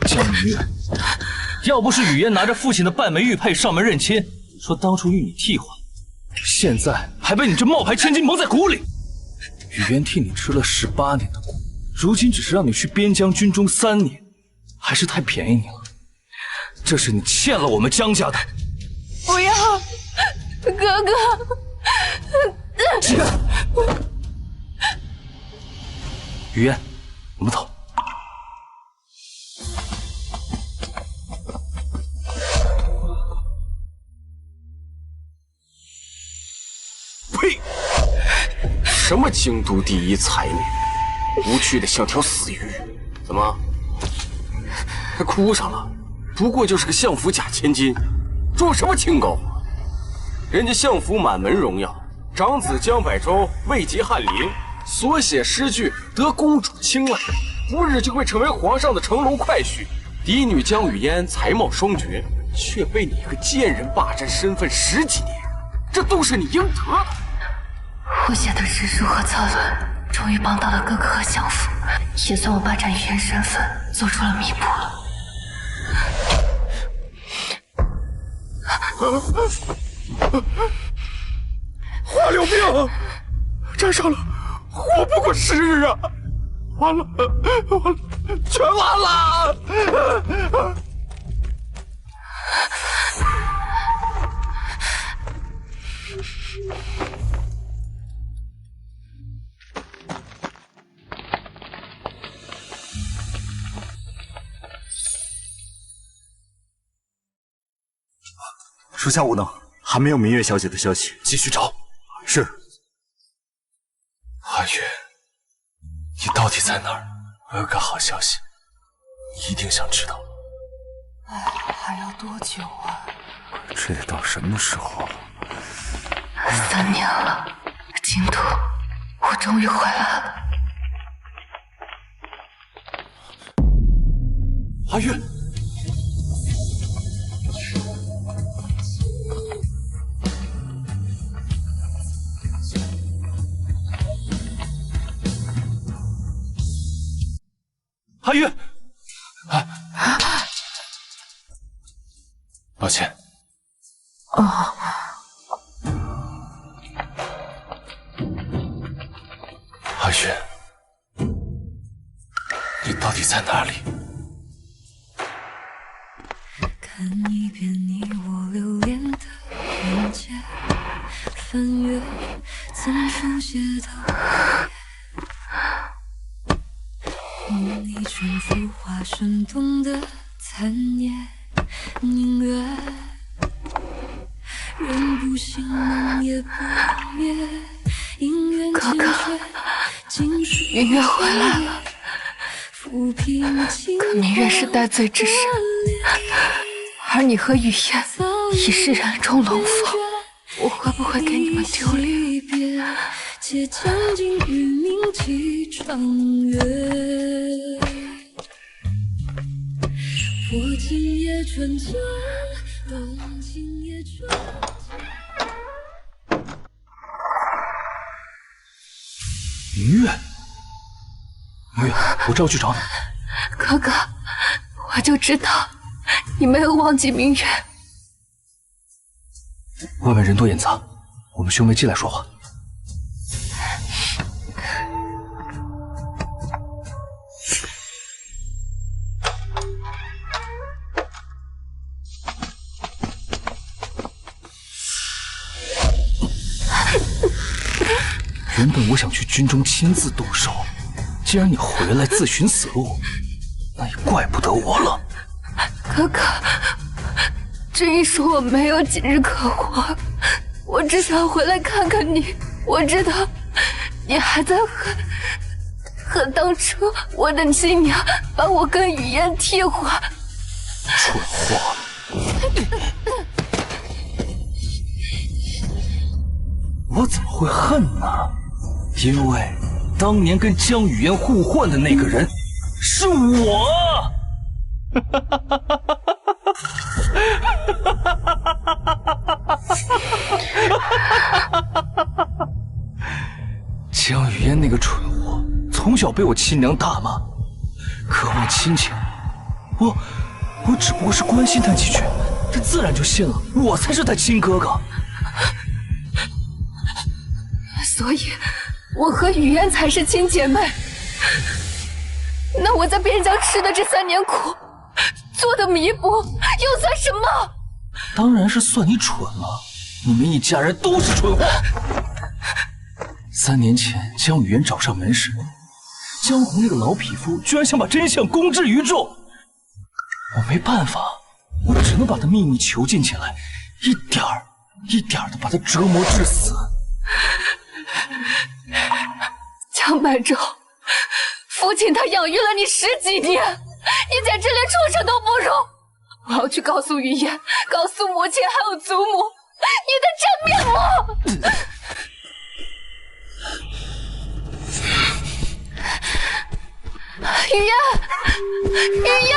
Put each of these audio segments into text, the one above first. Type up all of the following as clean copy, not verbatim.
江明月，要不是雨嫣拿着父亲的半枚玉佩上门认亲，说当初与你替换，现在还被你这冒牌千金蒙在鼓里。雨嫣替你吃了18年的苦，如今只是让你去边疆军中3年，还是太便宜你了。这是你欠了我们江家的。不要，哥哥。雨嫣，我们走。呸！什么京都第一才女，无趣的像条死鱼。怎么还哭上了？不过就是个相府假千金，装什么清高？人家相府满门荣耀，长子江百洲位极翰林，所写诗句得公主青睐，不日就会成为皇上的乘龙快婿。嫡女江雨嫣才貌双绝，却被你一个贱人霸占身份10几年，这都是你应得的。我写的诗书和策论，终于帮到了哥哥和相府，也算我霸占雨嫣身份做出了弥补了。花柳病沾上了，活不过10日啊！完了，全完了！属下无能，还没有明月小姐的消息，继续找。是。阿月，你到底在哪儿？我有个好消息，你一定想知道。哎，还要多久啊？这得到什么时候？3年了，京都，我终于回来了。阿月。阿月，抱歉。阿月，你到底在哪里？看一遍你我留恋的链接，翻阅曾书写的你全幅画生动的残念，宁愿人不醒梦也不灭，因缘尽却尽数明月回来了，可明月是戴罪之身，而你和雨嫣已是人中龙凤，我会不会给你们丢脸？且将尽与铭记长月，破今夜春皎，动今夜春。明月，明月，我这要去找你。哥哥，我就知道你没有忘记明月。外面人多眼杂，我们兄妹进来说话。原本我想去军中亲自动手，既然你回来自寻死路，那也怪不得我了。哥哥，这一说我没有几日可活，我只想回来看看你。我知道你还在和当初我的亲娘把我跟雨嫣替换。蠢货！我怎么会恨呢？因为当年跟江雨嫣互换的那个人是我。江雨嫣那个蠢货，从小被我亲娘打骂，渴望亲情，我只不过是关心他几句，他自然就信了，我才是他亲哥哥。所以，我和雨嫣才是亲姐妹。那我在边疆吃的这3年苦，做的弥补又算什么？当然是算你蠢了，你们一家人都是蠢货。3年前将雨嫣找上门时，江红那个老匹夫居然想把真相公之于众，我没办法，我只能把他秘密囚禁起来，一点儿一点儿的把他折磨致死。江白昼，父亲他养育了你10几年，你简直连畜生都不如！我要去告诉雨嫣，告诉母亲还有祖母你的真面目！雨嫣，雨嫣！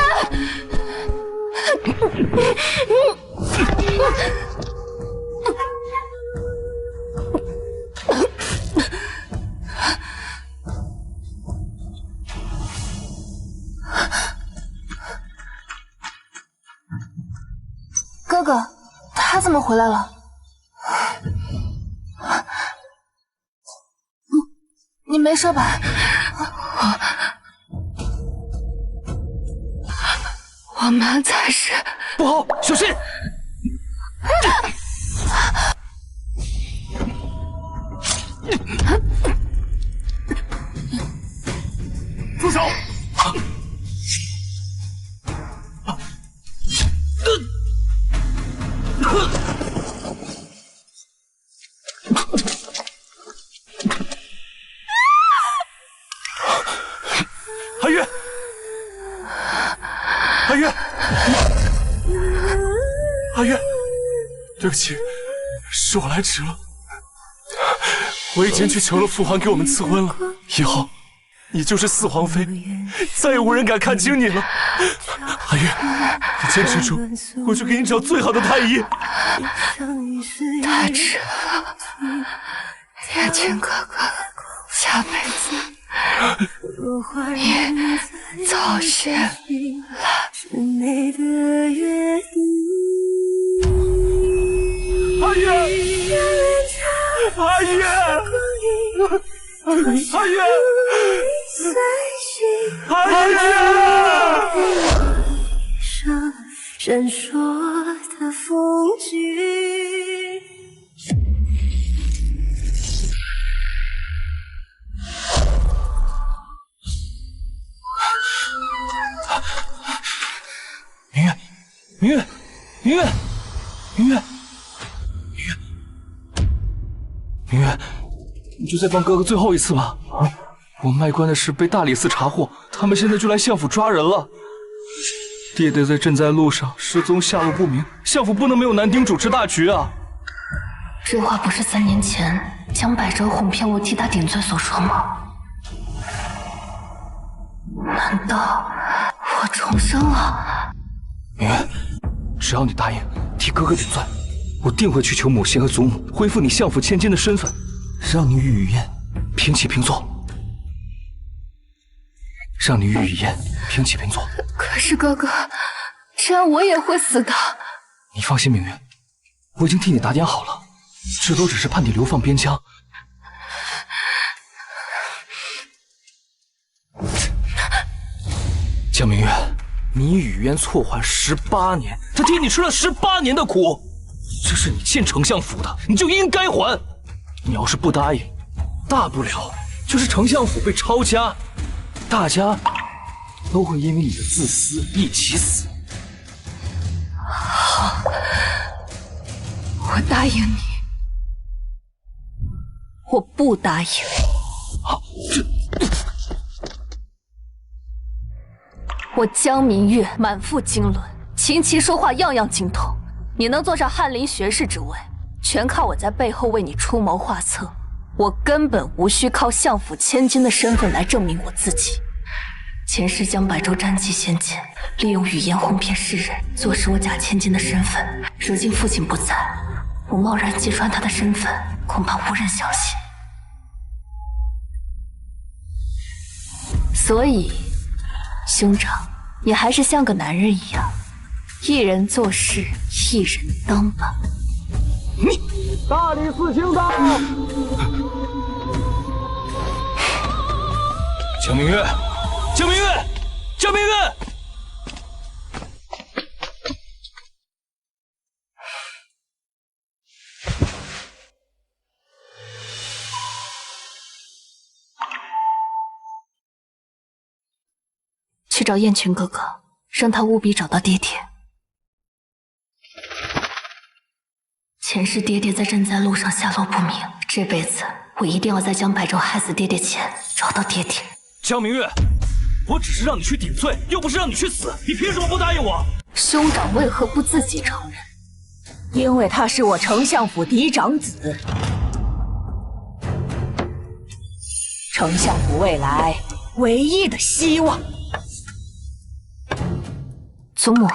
哥哥，他怎么回来了？你没事吧？我们才是……不好，小心！住手！阿月，阿月，阿月，对不起，是我来迟了。我已经去求了父皇给我们赐婚了，以后你就是四皇妃，再也无人敢看轻你了。阿月，你坚持住，我去给你找最好的太医。太迟了，天晴哥哥，下辈子你早些来。阿月，阿月，阿月，阿月。闪烁的风景。明月，明月，明月，明月，明月，你就再帮哥哥最后一次吧！啊，我卖官的事被大理寺查获，他们现在就来相府抓人了。爹爹在赈灾路上失踪，下落不明，相府不能没有男丁主持大局啊！这话不是3年前江百哲哄骗我替他顶罪所说吗？难道我重生了？明月，只要你答应替哥哥顶罪，我定会去求母亲和祖母恢复你相府千金的身份，让你与雨嫣平起平坐。让你与雨嫣平起平坐。可是哥哥，这样我也会死的。你放心，明月，我已经替你打点好了，这都只是判你流放边疆。江明月，你与雨嫣错换18年，他替你吃了18年的苦，这是你欠丞相府的，你就应该还。你要是不答应，大不了就是丞相府被抄家，大家都会因为你的自私一起死。好，我答应你。我不答应。啊，这……我江明月满腹经纶，琴棋书画样样精通。你能坐上翰林学士之位，全靠我在背后为你出谋划策。我根本无需靠相府千金的身份来证明我自己。前世江百洲战绩先前，利用语言哄骗世人，坐实我假千金的身份。如今父亲不在，我贸然揭穿他的身份，恐怕无人相信。所以，兄长，你还是像个男人一样，一人做事一人当吧。你大理寺卿到。江明月，江明月，江明月！去找燕群哥哥，让他务必找到爹爹。前世爹爹在赈灾路上下落不明，这辈子我一定要在江百州害死爹爹前找到爹爹。江明月，我只是让你去顶罪，又不是让你去死，你凭什么不答应我？兄长为何不自己承认？因为他是我丞相府嫡长子，丞相府未来唯一的希望。祖母，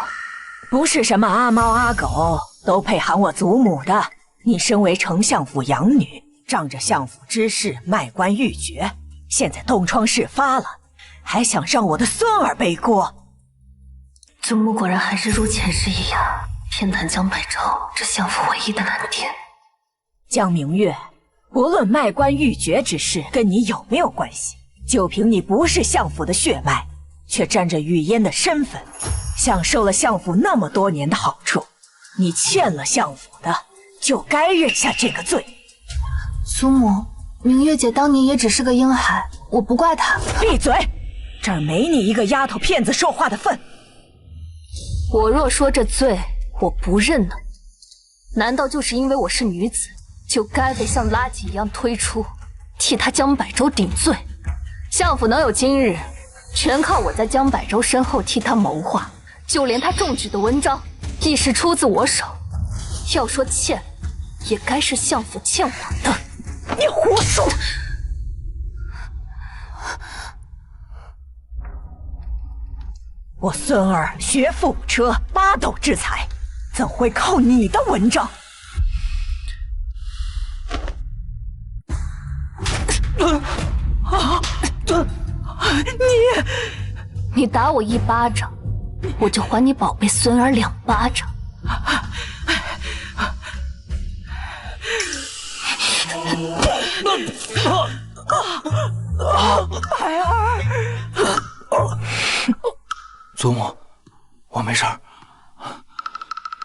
不是什么阿猫阿狗都配喊我祖母的。你身为丞相府养女，仗着相府之事卖官鬻爵，现在东窗事发了，还想让我的孙儿背锅。祖母果然还是如前世一样，偏袒江百州这相府唯一的蓝天。江明月，不论卖官鬻爵之事跟你有没有关系，就凭你不是相府的血脉，却沾着雨烟的身份，享受了相府那么多年的好处，你欠了相府的，就该认下这个罪。祖母，明月姐当年也只是个婴孩，我不怪她。闭嘴！这儿没你一个丫头片子说话的份。我若说这罪我不认呢，难道就是因为我是女子，就该被像垃圾一样推出，替他江百州顶罪？相府能有今日，全靠我在江百州身后替他谋划，就连他中举的文章，亦是出自我手。要说欠，也该是相府欠我的。你胡说！我孙儿学富五车，八斗之才，怎会靠你的文章？你打我一巴掌，我就还你宝贝孙儿2巴掌。百儿，祖母，我没事儿。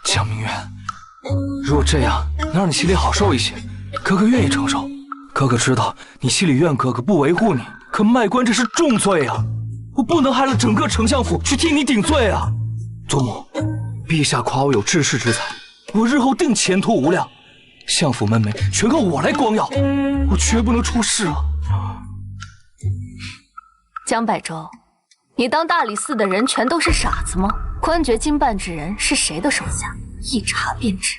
江明月，如果这样能让你心里好受一些，哥哥愿意承受。哥哥知道你心里怨哥哥不维护你，可卖官这是重罪啊！我不能害了整个丞相府去替你顶罪啊！祖母，陛下夸我有治世之才，我日后定前途无量。相府门楣全靠我来光耀，我绝不能出事啊！江百州，你当大理寺的人全都是傻子吗？官爵经办之人是谁的手下？一查便知。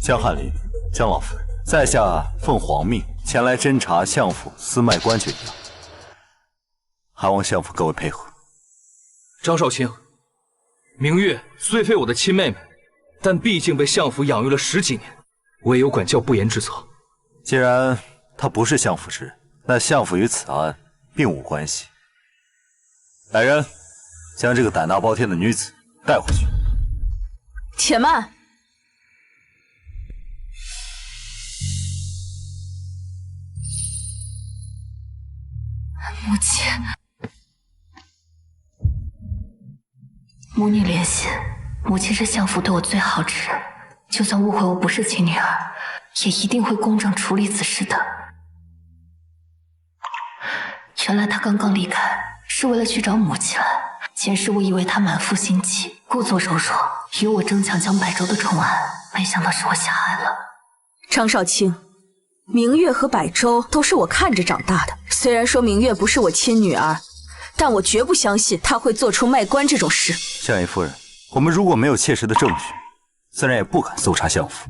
江翰林、江老夫人，在下奉皇命前来侦查相府私卖官爵一案，还望相府各位配合。张少卿，明月虽非我的亲妹妹，但毕竟被相府养育了10几年，我也有管教不严之责。既然她不是相府之人，那相府与此案并无关系。来人，将这个胆大包天的女子带回去。且慢！母亲，母女连心，母亲是相府对我最好之人，就算误会我不是亲女儿，也一定会公正处理此事的。原来他刚刚离开是为了去找母亲来，前世我以为他满腹心机，故作柔弱，与我争抢江百州的宠爱，没想到是我狭隘了。张少卿，明月和百州都是我看着长大的，虽然说明月不是我亲女儿，但我绝不相信她会做出卖官这种事。相爷夫人，我们如果没有切实的证据，自然也不敢搜查相府。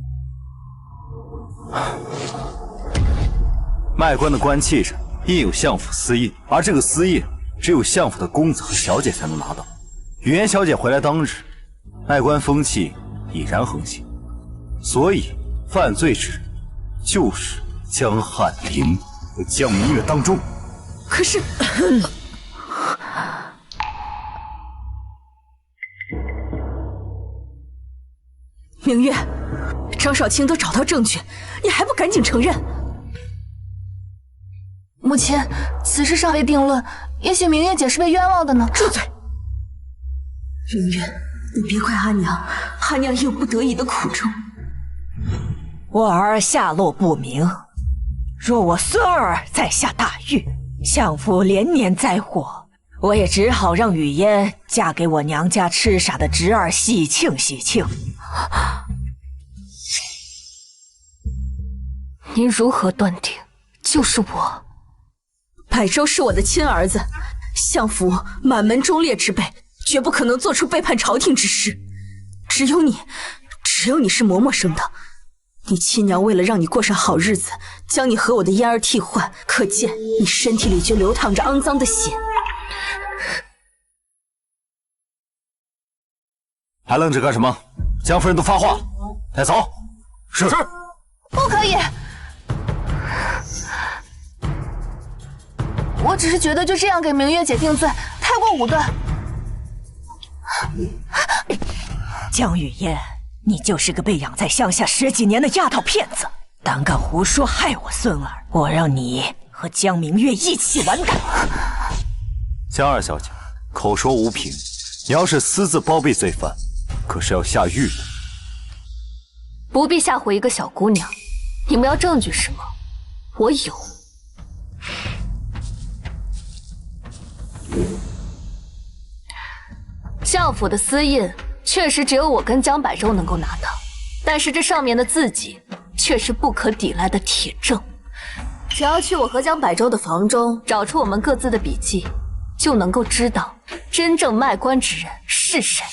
卖官的官契上印有相府私印，而这个私印只有相府的公子和小姐才能拿到。雨嫣小姐回来当日，卖官风气已然横行，所以犯罪之人就是江汉林和江明月当中。可是，明月，张少卿都找到证据，你还不赶紧承认？母亲，此事尚未定论，也许明月姐是被冤枉的呢。住嘴！明月，你别怪阿娘，阿娘也有不得已的苦衷。我儿下落不明，若我孙儿再下大狱，相府连年灾祸，我也只好让雨嫣嫁给我娘家痴傻的侄儿喜庆喜庆。您如何断定就是我？百州是我的亲儿子，相府满门忠烈之辈，绝不可能做出背叛朝廷之事。只有你是嬷嬷生的。你亲娘为了让你过上好日子，将你和我的嫣儿替换，可见你身体里就流淌着肮脏的血。还愣着干什么？江夫人都发话了，带走。是。不可以！我只是觉得就这样给明月姐定罪，太过武断。江雨嫣，你就是个被养在乡下10几年的丫头片子，胆敢胡说害我孙儿，我让你和江明月一起完蛋！江二小姐，口说无凭，你要是私自包庇罪犯，可是要下狱的。不必吓唬一个小姑娘，你们要证据是吗？我有。相府的私印确实只有我跟江百州能够拿到，但是这上面的字迹却是不可抵赖的铁证。只要去我和江百州的房中找出我们各自的笔记，就能够知道真正卖官之人是谁。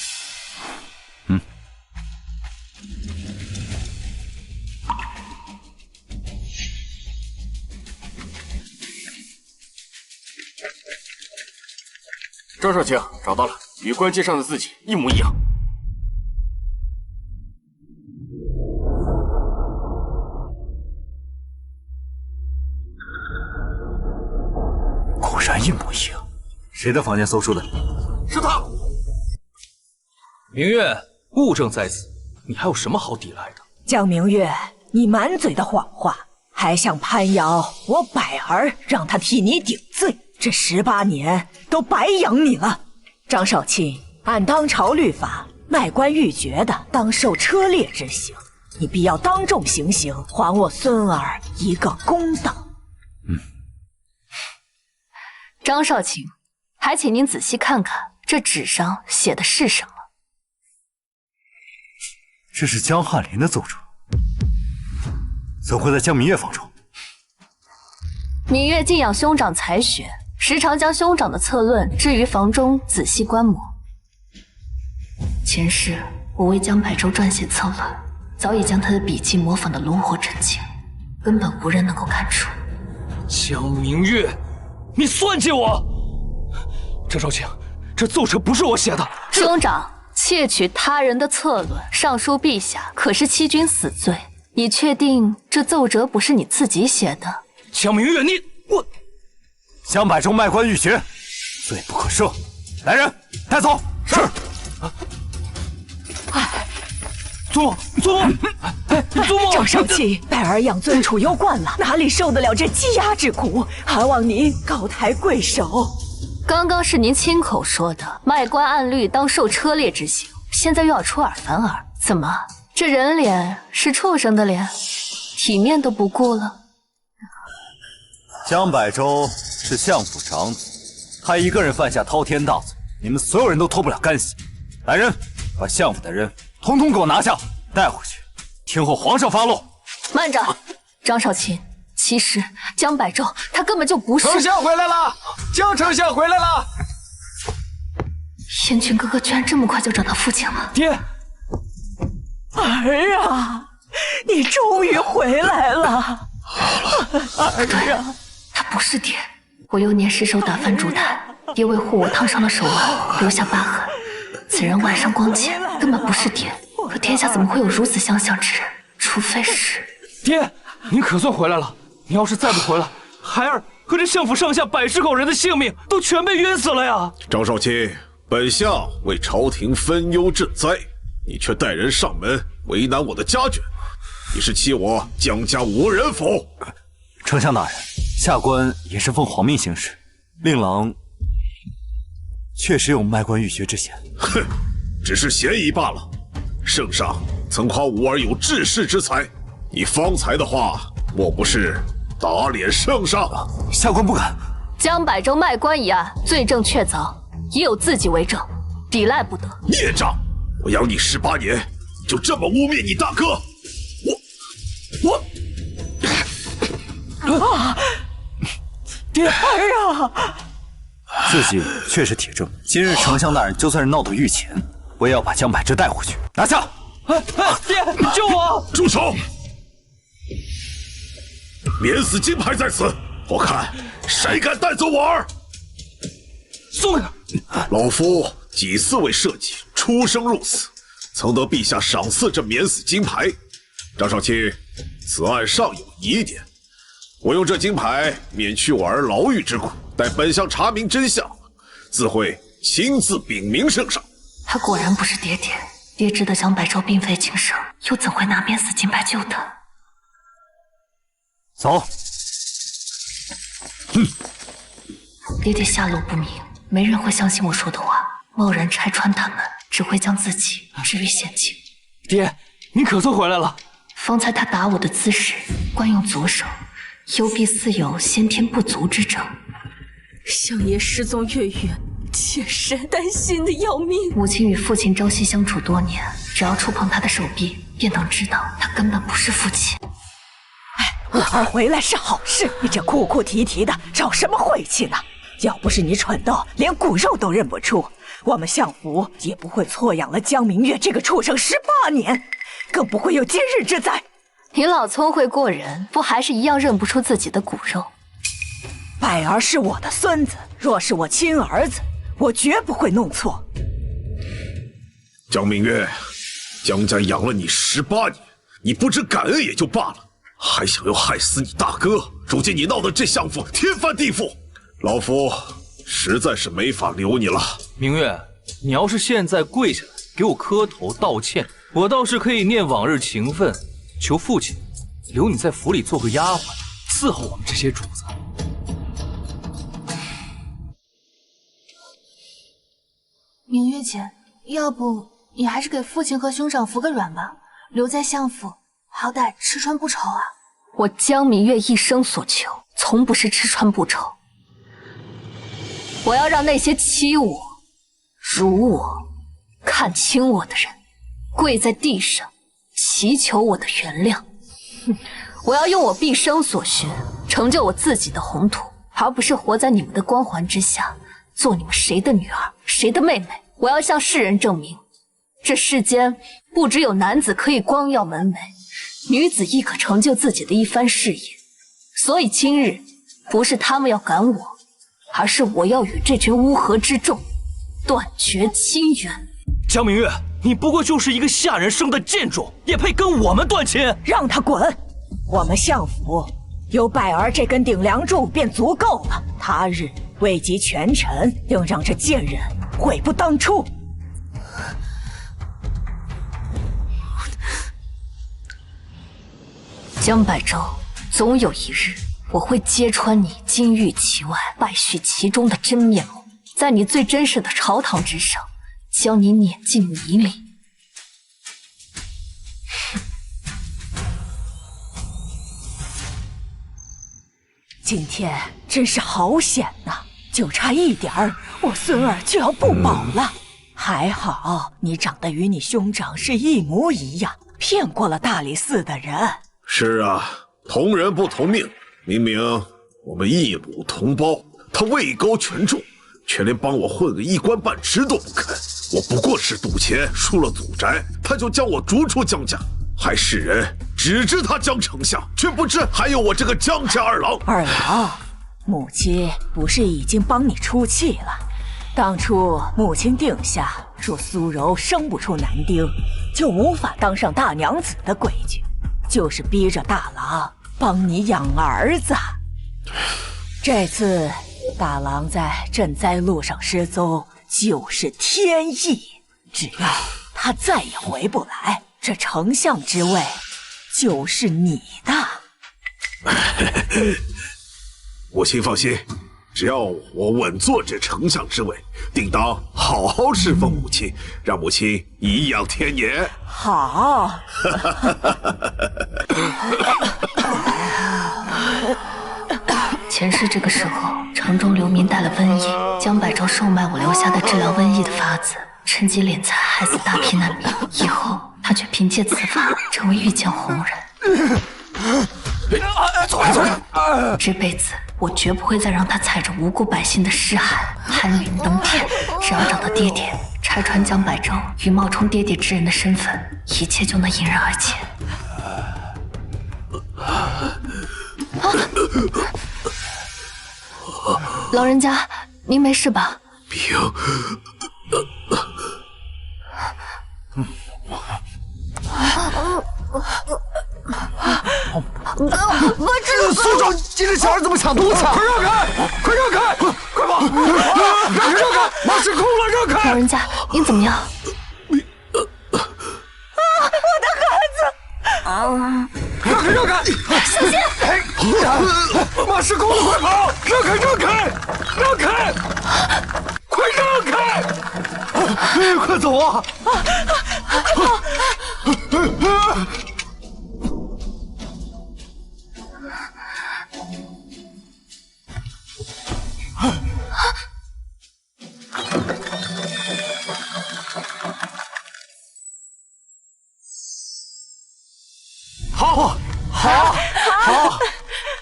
张少卿找到了，与官阶上的字迹一模一样。果然一模一样。谁的房间搜出的？是他。明月，物证在此，你还有什么好抵赖的？江明月，你满嘴的谎话，还想攀咬我百儿，让他替你顶罪。这18年都白养你了。张少卿，按当朝律法，卖官鬻爵的当受车裂之刑，你必要当众行刑，还我孙儿一个公道。张少卿，还请您仔细看看这纸上写的是什么。这是江汉林的奏折，怎会在江明月房中？明月敬仰兄长才学，时常将兄长的策论置于房中仔细观摩。前世我为江百州撰写策论，早已将他的笔迹模仿得炉火纯青，根本无人能够看出。江明月，你算计我！张少卿，这奏折不是我写的。兄长窃取他人的策论，上书陛下，可是欺君死罪。你确定这奏折不是你自己写的？江明月，我江百州卖官鬻爵，罪不可赦。来人，带走。是。祖母，祖母，祖母！张少卿，百儿养尊处优惯了，哪里受得了这羁押之苦？还望您高抬贵手。刚刚是您亲口说的，卖官按律当受车裂之刑，现在又要出尔反尔，怎么？这人脸是畜生的脸，体面都不顾了？江百州是相府长子，他一个人犯下滔天大罪，你们所有人都脱不了干系。来人，把相府的人统统给我拿下，带回去，听候皇上发落。慢着，张少卿，其实江百州他根本就不是。丞相回来了，江丞相回来了。燕君哥哥居然这么快就找到父亲了。爹，儿啊，你终于回来了。儿啊，他不是爹，我幼年失手打翻烛台，爹为护我烫伤了手腕，留下疤痕。此人外伤光浅，根本不是爹。可天下怎么会有如此相像之人？除非是爹，您可算回来了。你要是再不回来，孩儿和这相府上下百十口人的性命都全被冤死了呀！张少卿，本相为朝廷分忧赈灾，你却带人上门为难我的家眷，你是欺我江家无人否？丞相大人，下官也是奉皇命行事，令郎确实有卖官鬻爵之嫌。哼，只是嫌疑罢了。圣上曾夸吾儿有治世之才，你方才的话莫不是打脸圣上？下官不敢。江百州卖官一案，罪证确凿，已有自己为证，抵赖不得。孽障！我养你18年，就这么污蔑你大哥？爹儿啊！自己却是铁证。今日丞相大人就算是闹到御前，我也要把江百之带回去。拿下！爹，救我！住手！免死金牌在此，我看谁敢带走我儿！松开他！老夫几次为社稷出生入死，曾得陛下赏赐这免死金牌。张少卿，此案尚有疑点，我用这金牌免去我儿牢狱之苦，待本相查明真相，自会亲自禀明圣上。他果然不是爹爹，爹知道江百州并非亲生，又怎会拿免死金牌救他？走。爹爹下落不明，没人会相信我说的话，贸然拆穿他们，只会将自己置于险境。爹，您可算回来了。方才他打我的姿势，惯用左手，幽闭似有先天不足之症。相爷失踪月月，妾身担心的要命。母亲与父亲朝夕相处多年，只要触碰他的手臂，便能知道他根本不是父亲。我儿回来是好事，你这哭哭啼啼的，找什么晦气呢？要不是你蠢到连骨肉都认不出，我们相府也不会错养了江明月这个畜生18年，更不会有今日之灾。你老聪慧过人，不还是一样认不出自己的骨肉？百儿是我的孙子，若是我亲儿子，我绝不会弄错。江明月，江家养了你18年，你不知感恩也就罢了，还想要害死你大哥，如今你闹得这相府天翻地覆，老夫实在是没法留你了。明月，你要是现在跪下来给我磕头道歉，我倒是可以念往日情分，求父亲留你在府里做个丫鬟，伺候我们这些主子。明月姐，要不你还是给父亲和兄长服个软吧，留在相府，好歹吃穿不愁啊。我江明月一生所求，从不是吃穿不愁。我要让那些欺我、辱我、看轻我的人，跪在地上祈求我的原谅。我要用我毕生所学，成就我自己的宏图，而不是活在你们的光环之下，做你们谁的女儿，谁的妹妹。我要向世人证明，这世间不只有男子可以光耀门楣，女子亦可成就自己的一番事业。所以今日不是他们要赶我，而是我要与这群乌合之众断绝亲缘。江明月，你不过就是一个下人生的贱种，也配跟我们断亲？让他滚！我们相府有百儿这根顶梁柱便足够了，他日位极权臣，定让这贱人悔不当初。江百州，总有一日我会揭穿你金玉其外败絮其中的真面目，在你最真实的朝堂之上将你碾进泥里。今天真是好险呐，就差一点儿，我孙儿就要不保了。还好你长得与你兄长是一模一样，骗过了大理寺的人。是啊，同人不同命，明明我们一母同胞，他位高权重，却连帮我混个一官半职都不肯。我不过是赌钱输了祖宅，他就将我逐出江家，还世人只知他江丞相，却不知还有我这个江家二郎。二郎，母亲不是已经帮你出气了？当初母亲定下说苏柔生不出男丁，就无法当上大娘子的规矩，就是逼着大郎帮你养儿子。这次大郎在赈灾路上失踪，就是天意。只要他再也回不来，这丞相之位就是你的。母亲放心，只要我稳坐这丞相之位，定当好好侍奉母亲，让母亲颐养天年。好。前世这个时候，城中流民带了瘟疫，江百州售卖我留下的治疗瘟疫的法子，趁机敛财害死大批难民。以后他却凭借此法成为御剑红人。走开走开！这辈子我绝不会再让他踩着无辜百姓的尸骸攀云登天。只要找到爹爹，拆穿江百州与冒充爹爹之人的身份，一切就能迎刃而解。老人家，您没事吧？病。我知道。苏州，你这小孩怎么抢东西？快让开！快让开！快跑！让开！马是空了，让开！老人家，您怎么样？我的孩子！让开！小心！马是空了，快跑！让开！快让开！快走啊！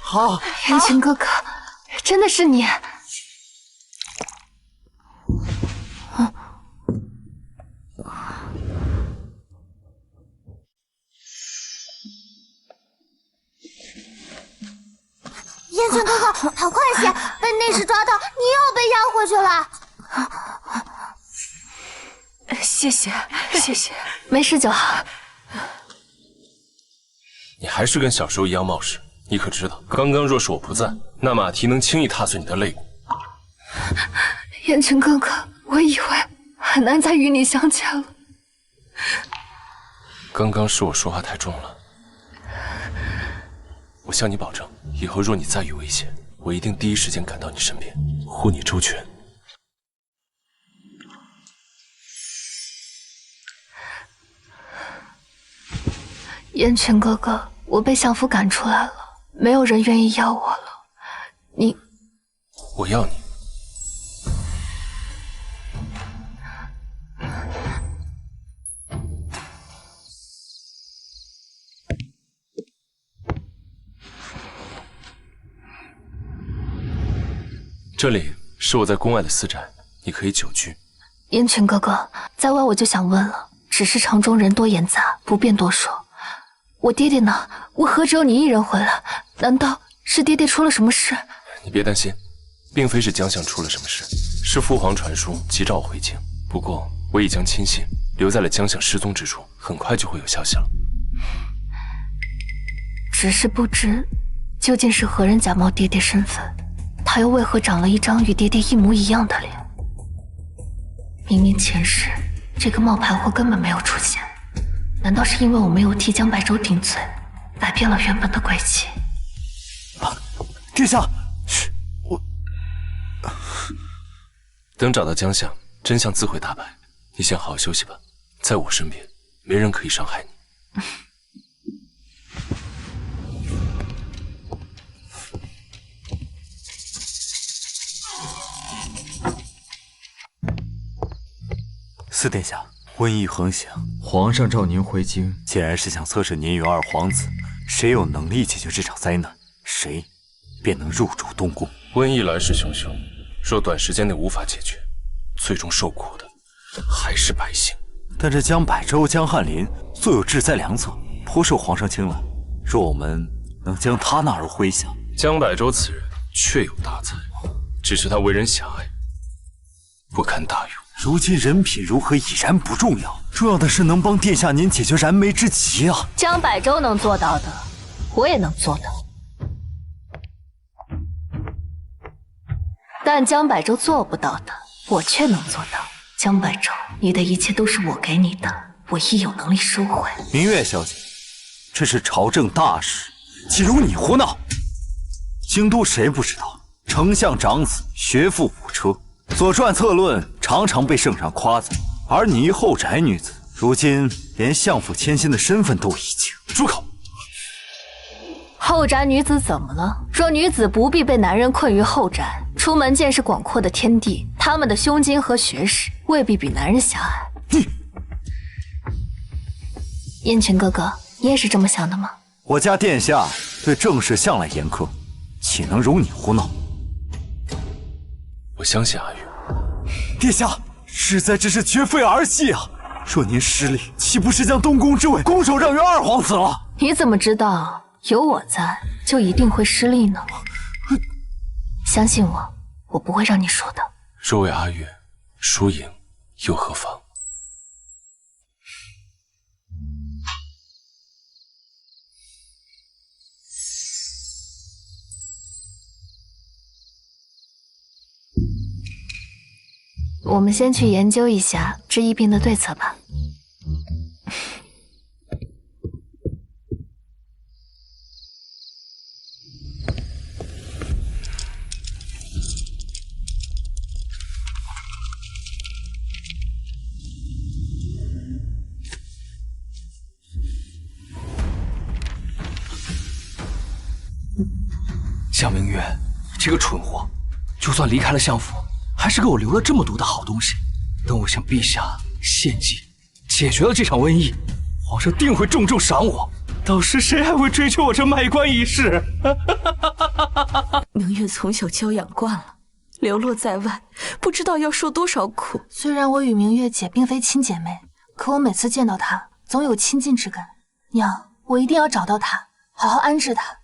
好，元群哥哥，真的是你。燕群哥哥，跑快些，被内侍抓到，你又被押回去了。谢谢，没事就好。你还是跟小时候一样冒失，你可知道，刚刚若是我不在，那马蹄能轻易踏碎你的肋骨。燕群哥哥，我以为很难再与你相见了。刚刚是我说话太重了，我向你保证，以后若你再遇危险，我一定第一时间赶到你身边，护你周全。燕群哥哥，我被相府赶出来了，没有人愿意要我了。我要你。这里是我在宫外的私宅，你可以久居。燕群哥哥，在外我就想问了，只是城中人多眼杂，不便多说。我爹爹呢？为何只有你一人回来？难道是爹爹出了什么事？你别担心，并非是江相出了什么事，是父皇传书急召我回京。不过我已将亲信留在了江相失踪之处，很快就会有消息了。只是不知究竟是何人假冒爹爹身份，他又为何长了一张与爹爹一模一样的脸？明明前世这个冒牌货根本没有出现，难道是因为我没有替江百州顶罪，改变了原本的轨迹？殿下，嘘，我等找到江相，真相自会大白。你先好好休息吧，在我身边，没人可以伤害你。四殿下，瘟疫横行，皇上召您回京，既然是想测试您与二皇子谁有能力解决这场灾难，谁便能入主东宫。瘟疫来势汹汹，若短时间内无法解决，最终受苦的还是百姓。但这江百州、江翰林素有治灾良策，颇受皇上青睐。若我们能将他纳入麾下，江百州此人确有大才，只是他为人狭隘，不堪大用。如今人品如何已然不重要，重要的是能帮殿下您解决燃眉之急啊！江百州能做到的，我也能做到。但江百州做不到的，我却能做到。江百州，你的一切都是我给你的，我亦有能力收回。明月小姐，这是朝政大事，岂容你胡闹？京都谁不知道，丞相长子学富五车，所传策论常常被圣上夸赞，而你一后宅女子，如今连相府千金的身份都已经……住口！后宅女子怎么了？若女子不必被男人困于后宅，出门见识广阔的天地，她们的胸襟和学识未必比男人狭隘。燕群哥哥，你也是这么想的吗？我家殿下对政事向来严苛，岂能容你胡闹？我相信阿玉。殿下，实在只是绝非儿戏啊！若您失礼，岂不是将东宫之位拱手让于二皇子了？你怎么知道有我在就一定会失利呢？相信我，我不会让你输的。若为阿月，输赢又何妨？我们先去研究一下治疫病的对策吧。江明月，这个蠢货，就算离开了相府，还是给我留了这么多的好东西。等我向陛下献祭，解决了这场瘟疫，皇上定会重重赏我。到时谁还会追求我这卖官一事？明月从小娇养惯了，流落在外，不知道要受多少苦。虽然我与明月姐并非亲姐妹，可我每次见到她，总有亲近之感。娘，我一定要找到她，好好安置她。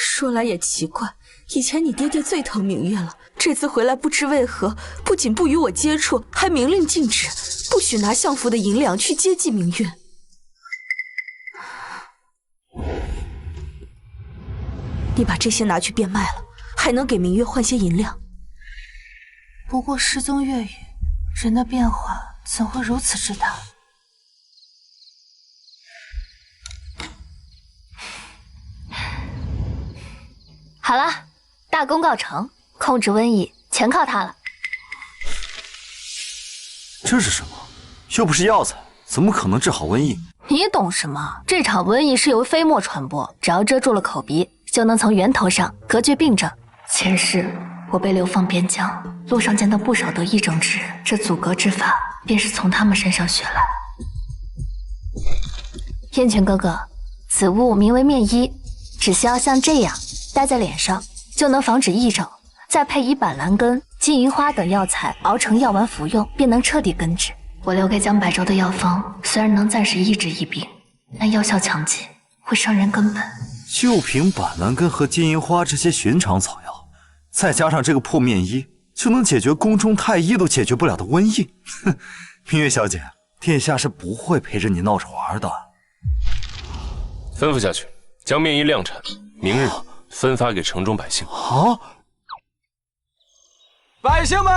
说来也奇怪，以前你爹爹最疼明月了，这次回来不知为何，不仅不与我接触，还明令禁止，不许拿相府的银两去接济明月。你把这些拿去变卖了，还能给明月换些银两。不过失踪月余，人的变化怎会如此之大？好了，大功告成，控制瘟疫全靠它了。这是什么？又不是药材，怎么可能治好瘟疫？你懂什么？这场瘟疫是由飞沫传播，只要遮住了口鼻，就能从源头上隔绝病症。前世我被流放边疆，路上见到不少得疫症之人，这阻隔之法便是从他们身上学来。燕群哥哥，此物名为面衣，只需要像这样戴在脸上，就能防止疫症，再配以板蓝根、金银花等药材熬成药丸服用，便能彻底根治。我留给江百州的药方虽然能暂时医治疫病，但药效强劲，会伤人根本。就凭板蓝根和金银花这些寻常草药，再加上这个破面衣，就能解决宫中太医都解决不了的瘟疫。哼，明月小姐，殿下是不会陪着你闹着玩的。吩咐下去，将面衣量产，明日分发给城中百姓。啊！百姓们，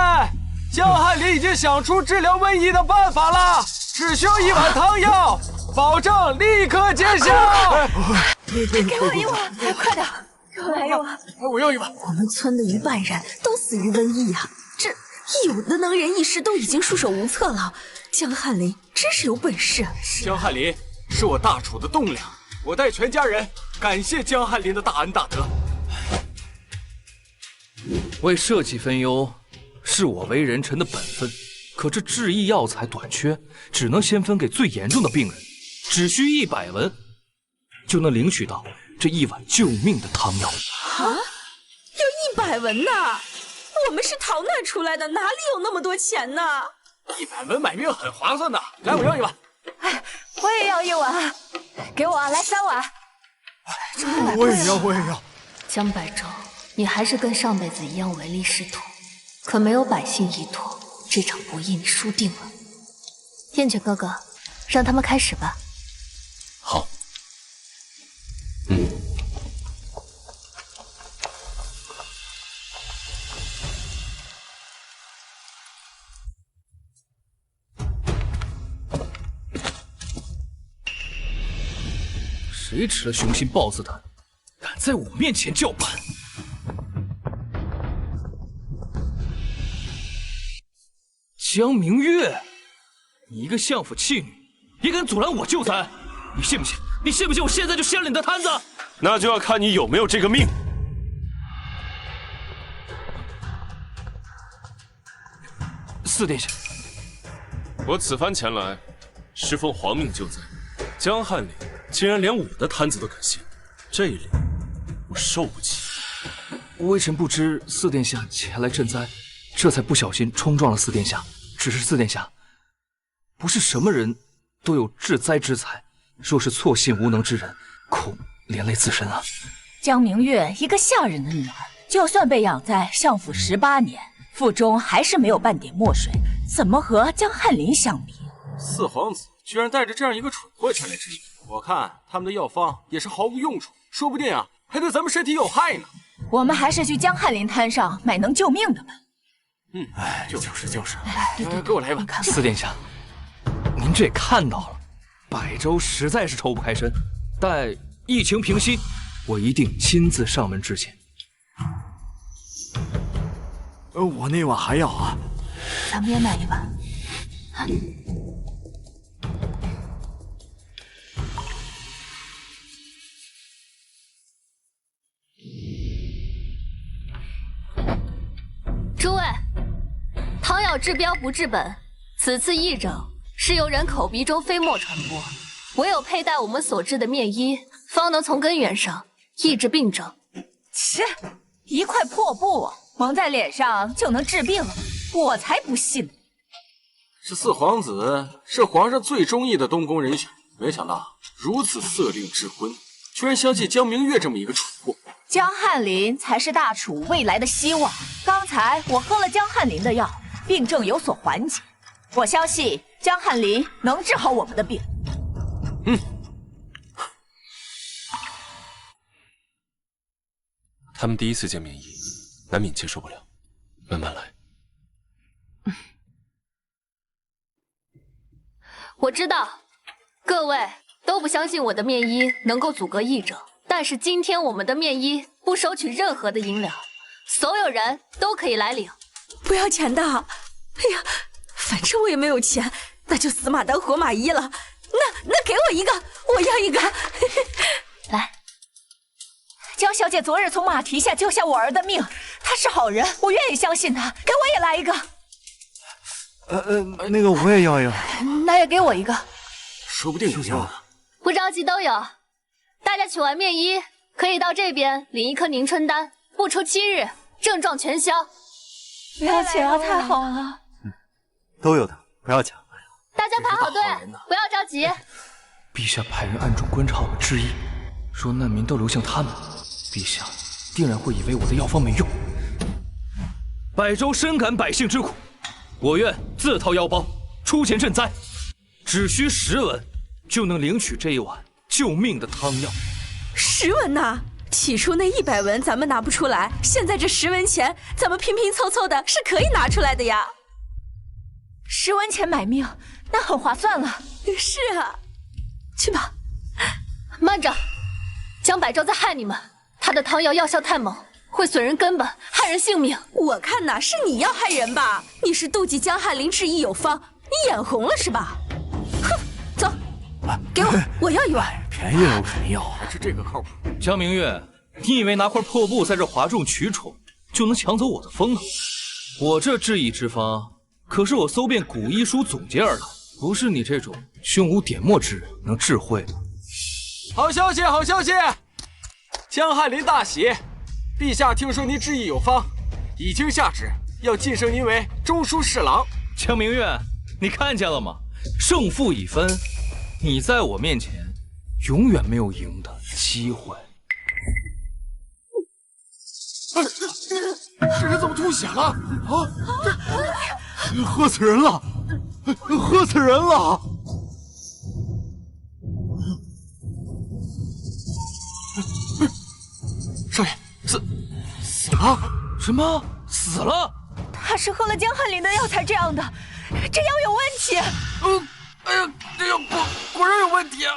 江汉里已经想出治疗瘟疫的办法了，只需要一碗汤药，保证立刻见效。给我一碗，快点，给我来一碗。我要一碗。我们村的1半人都死于瘟疫啊！这有的能人异士都已经束手无策了。江汉林真是有本事。江汉林是我大楚的栋梁，我代全家人感谢江汉林的大恩大德。为社稷分忧，是我为人臣的本分。可这治疫药材短缺，只能先分给最严重的病人，只需100文，就能领取到这一碗救命的汤药。啊，要100文呢？我们是逃难出来的，哪里有那么多钱呢？100文买命很划算的，来，我要一碗。哎，我也要一碗，给我来3碗。我也要，我也要。江百州，你还是跟上辈子一样唯利是图，可没有百姓依托，这场博弈你输定了。燕雀哥哥，让他们开始吧。好。谁吃了雄心豹子胆，敢在我面前叫板？江明月，你一个相府弃女，也敢阻拦我救灾？你信不信？你信不信我现在就掀了你的摊子？那就要看你有没有这个命。四殿下，我此番前来，是奉皇命救灾。江汉岭竟然连我的摊子都敢掀，这脸我受不起。微臣不知四殿下前来赈灾，这才不小心冲撞了四殿下。只是四殿下，不是什么人都有治灾之才，若是错信无能之人，恐连累自身啊。江明月一个下人的女儿，就算被养在相府18年，腹中还是没有半点墨水，怎么和江翰林相比？四皇子居然带着这样一个蠢货前来治病，我看他们的药方也是毫无用处，说不定啊还对咱们身体有害呢。我们还是去江翰林摊上买能救命的吧。就是，给我来一碗。四殿下，您这也看到了，百州实在是抽不开身。待疫情平息，我一定亲自上门致歉。我那碗还要啊。咱们也买一碗。诸位，汤药治标不治本，此次疫症是由人口鼻中飞沫传播，唯有佩戴我们所制的面衣，方能从根源上抑制病症。切，一块破布蒙在脸上就能治病？我才不信！这四皇子是皇上最中意的东宫人选，没想到如此色令智昏，居然相信江明月这么一个蠢货。江翰林才是大楚未来的希望。刚才我喝了江翰林的药，病症有所缓解。我相信江翰林能治好我们的病。他们第一次见面医，难免接受不了，慢慢来。我知道，各位都不相信我的面衣能够阻隔疫症。但是今天我们的面衣不收取任何的银两，所有人都可以来领。不要钱的。哎呀，反正我也没有钱，那就死马当活马医了。那给我一个，我要一个。来，江小姐昨日从马蹄下救下我儿的命，她是好人，我愿意相信她。给我也来一个。那个我也要一个。那也给我一个。说不定有用啊。不着急都有。大家取完面衣，可以到这边领一颗凝春丹，不出7日，症状全消。不要钱啊，太好了。都有的，不要抢。大家排好队，不要着急。陛下派人暗中观察我们之意，若难民都流向他们，陛下定然会以为我的药方没用。百州深感百姓之苦，我愿自掏腰包出钱赈灾，只需10文就能领取这一碗救命的汤药。10文呐！起初那100文咱们拿不出来，现在这10文钱咱们拼拼凑凑的是可以拿出来的呀。10文钱买命，那很划算了。是啊，去吧。慢着，江百州在害你们，他的汤药药效太猛，会损人根本，害人性命。我看呐，是你要害人吧？你是妒忌江翰林治医有方，你眼红了是吧？哼，走。给我要一碗。便宜了我肯定要，还是这个靠谱。江明月，你以为拿块破布在这哗众取宠就能抢走我的风头？我这治医之方可是我搜遍古医书总结而来，不是你这种胸无点墨之人能智慧的。好消息，好消息！江翰林大喜，陛下听说您治医有方，已经下旨要晋升您为中书侍郎。江明月，你看见了吗？胜负已分，你在我面前永远没有赢的机会。这人怎么吐血了？啊！喝死人了！喝死人了！少爷，死了？什么？死了？他是喝了江汉林的药才这样的，这药有问题。哎呀，这药果然有问题啊！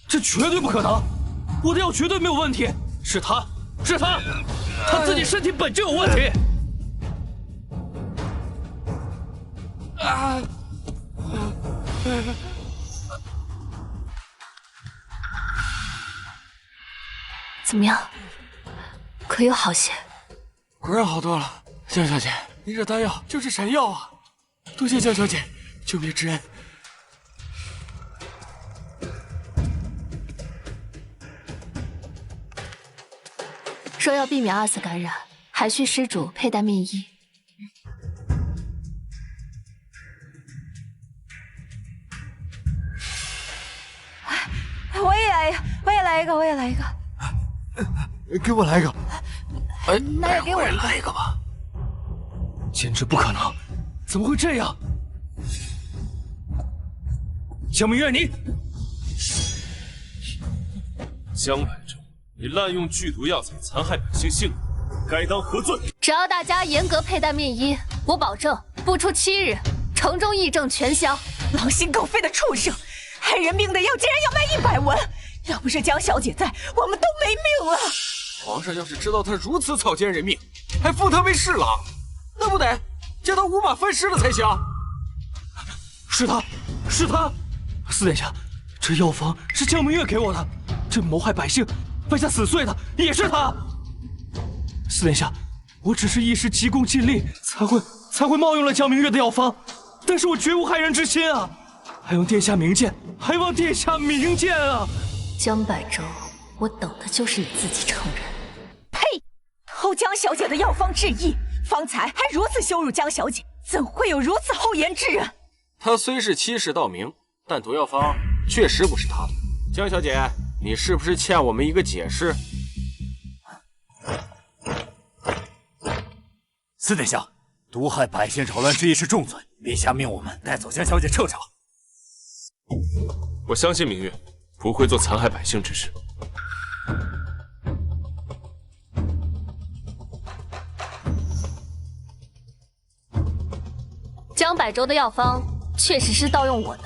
这绝对不可能，我的药绝对没有问题，是他自己身体本就有问题。怎么样？可有好些？果然好多了。江小姐，你这丹药就是神药啊！多谢江小姐救命之恩。若要避免二次感染，还需施主佩戴面衣。我也来一个。给我来一个。哎，那也给我来一个吧。简直不可能，怎么会这样？江明月，你江百州，你滥用剧毒药材，残害百姓性命，该当何罪？只要大家严格佩戴面衣，我保证不出7日，城中疫症全消。狼心狗肺的畜生，害人命的药竟然要卖100文！要不是江小姐在，我们都没命了。皇上要是知道他如此草菅人命，还封他为侍郎，那不得将他五马分尸了才行？是他！四殿下，这药方是江明月给我的，这谋害百姓、犯下死罪的也是他。四殿下，我只是一时急功近利，才会冒用了江明月的药方，但是我绝无害人之心啊！还望殿下明鉴，啊！江百州，我等的就是你自己承认。呸！偷江小姐的药方致意，方才还如此羞辱江小姐，怎会有如此厚颜之人？他虽是欺世盗名，但毒药方确实不是他的。江小姐，你是不是欠我们一个解释？四殿下，毒害百姓扰乱之意是重罪，陛下命我们带走江小姐彻查。我相信明月不会做残害百姓之事。江百州的药方确实是盗用我的。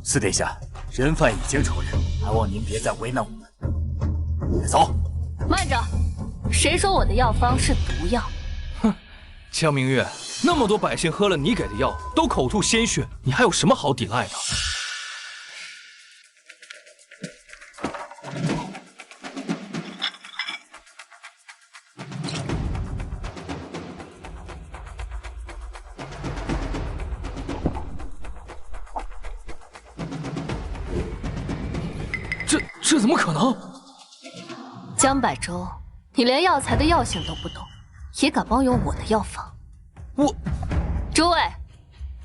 四殿下，人犯已经承认，还望您别再为难我们。走。慢着，谁说我的药方是毒药？哼，江明月，那么多百姓喝了你给的药，都口吐鲜血，你还有什么好抵赖的？这怎么可能？江百州，你连药材的药性都不懂，也敢冒用我的药方？诸位，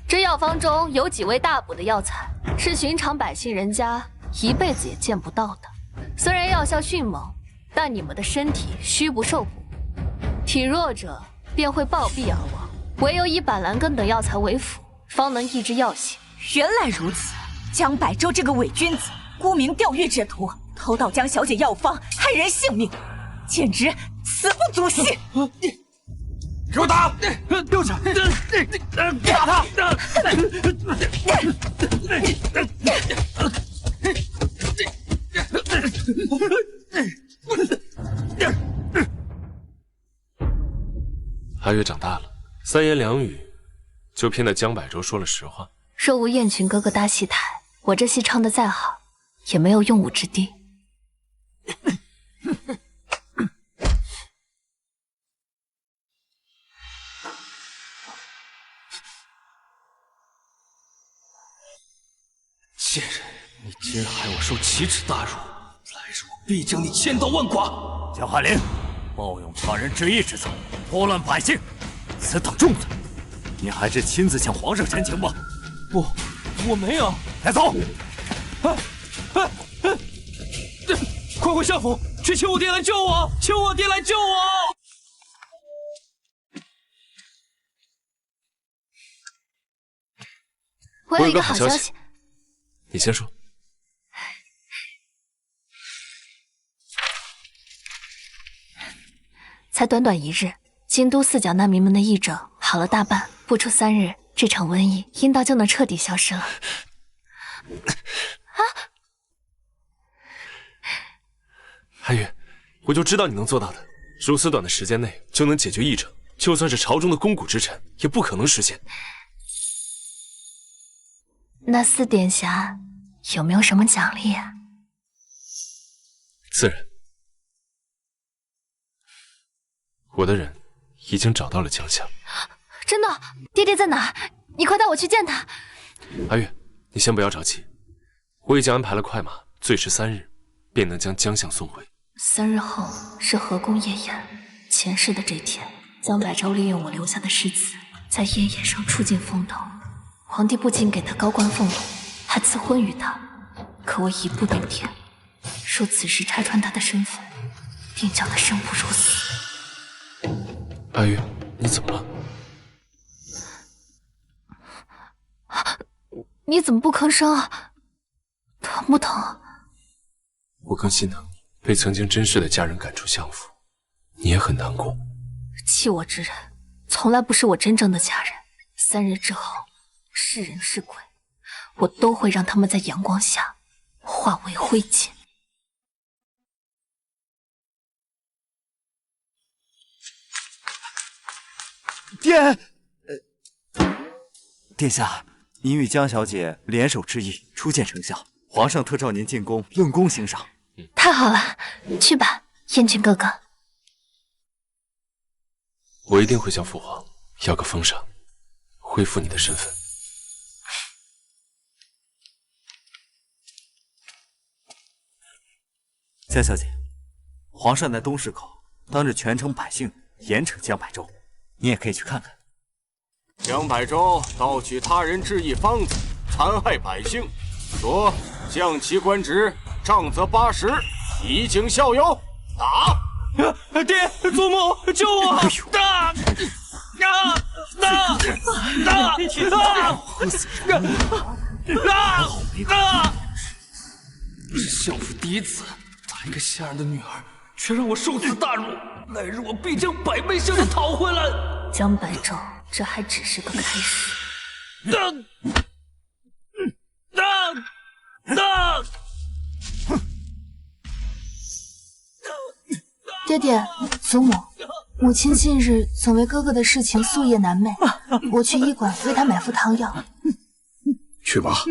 这药方中有几味大补的药材，是寻常百姓人家一辈子也见不到的。虽然药效迅猛，但你们的身体虚不受补，体弱者便会暴毙而亡。唯有以板蓝根等药材为辅，方能抑制药性。原来如此，江百州这个伪君子，沽名钓誉之徒，偷盗江小姐药方，害人性命，简直死不足惜！给我打！丢下！打他！阿月长大了，3言2语就骗得江百州说了实话。若无燕群哥哥搭戏台，我这戏唱得再好，也没有用武之地。贱人，你竟然害我受奇耻大辱，来日我必将你千刀万剐！江汉林，冒用他人之意之罪，祸乱百姓，此等重罪，你还是亲自向皇上陈情吧。不，我没有。带走！快回相府，去求我爹来救我！求我爹来救我！我有一个好消息。你先说。才短短1日，京都四角难民们的疫症好了大半，不出3日，这场瘟疫阴道就能彻底消失了。韩宇，我就知道你能做到的。如此短的时间内就能解决疫症，就算是朝中的肱骨之臣，也不可能实现。那4殿下有没有什么奖励啊？自然，我的人已经找到了江相。真的？爹爹在哪？你快带我去见他。阿月，你先不要着急，我已经安排了快马，最迟3日便能将江相送回。3日后是河宫夜宴，前世的这天，江百州利用我留下的诗词，在夜宴上出尽风头。皇帝不仅给他高官俸禄，还赐婚于他。可我一步登天，若此时拆穿他的身份，定叫他生不如死。阿月，你怎么了？你怎么不吭声啊？疼不疼？我更心疼被曾经珍视的家人赶出相府，你也很难过。弃我之人，从来不是我真正的家人。3日之后，是人是鬼，我都会让他们在阳光下化为灰烬。殿下，您与江小姐联手之意初见成效，皇上特召您进宫论功行赏。太好了，去吧，燕君哥哥。我一定会向父皇要个封赏，恢复你的身份。江小姐，皇上在东市口当着全城百姓严惩江百州，你也可以去看看。江百州盗取他人制役方子，残害百姓，说降其官职，杖责80，以儆效尤。打！爹，祖母，救我！打！相府嫡子，打一个下人的女儿，却让我受此大辱，来日我必将百倍向你讨回来。江百州，这还只是个开始。爹爹，祖母，母亲近日总为哥哥的事情夙夜难寐，我去医馆为她买副汤药。去吧。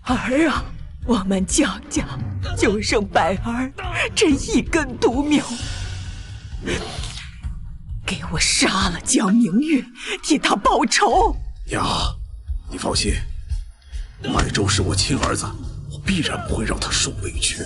儿啊，我们江家就剩百儿这一根独苗，给我杀了江明月，替他报仇。娘，你放心，百州是我亲儿子，我必然不会让他受委屈。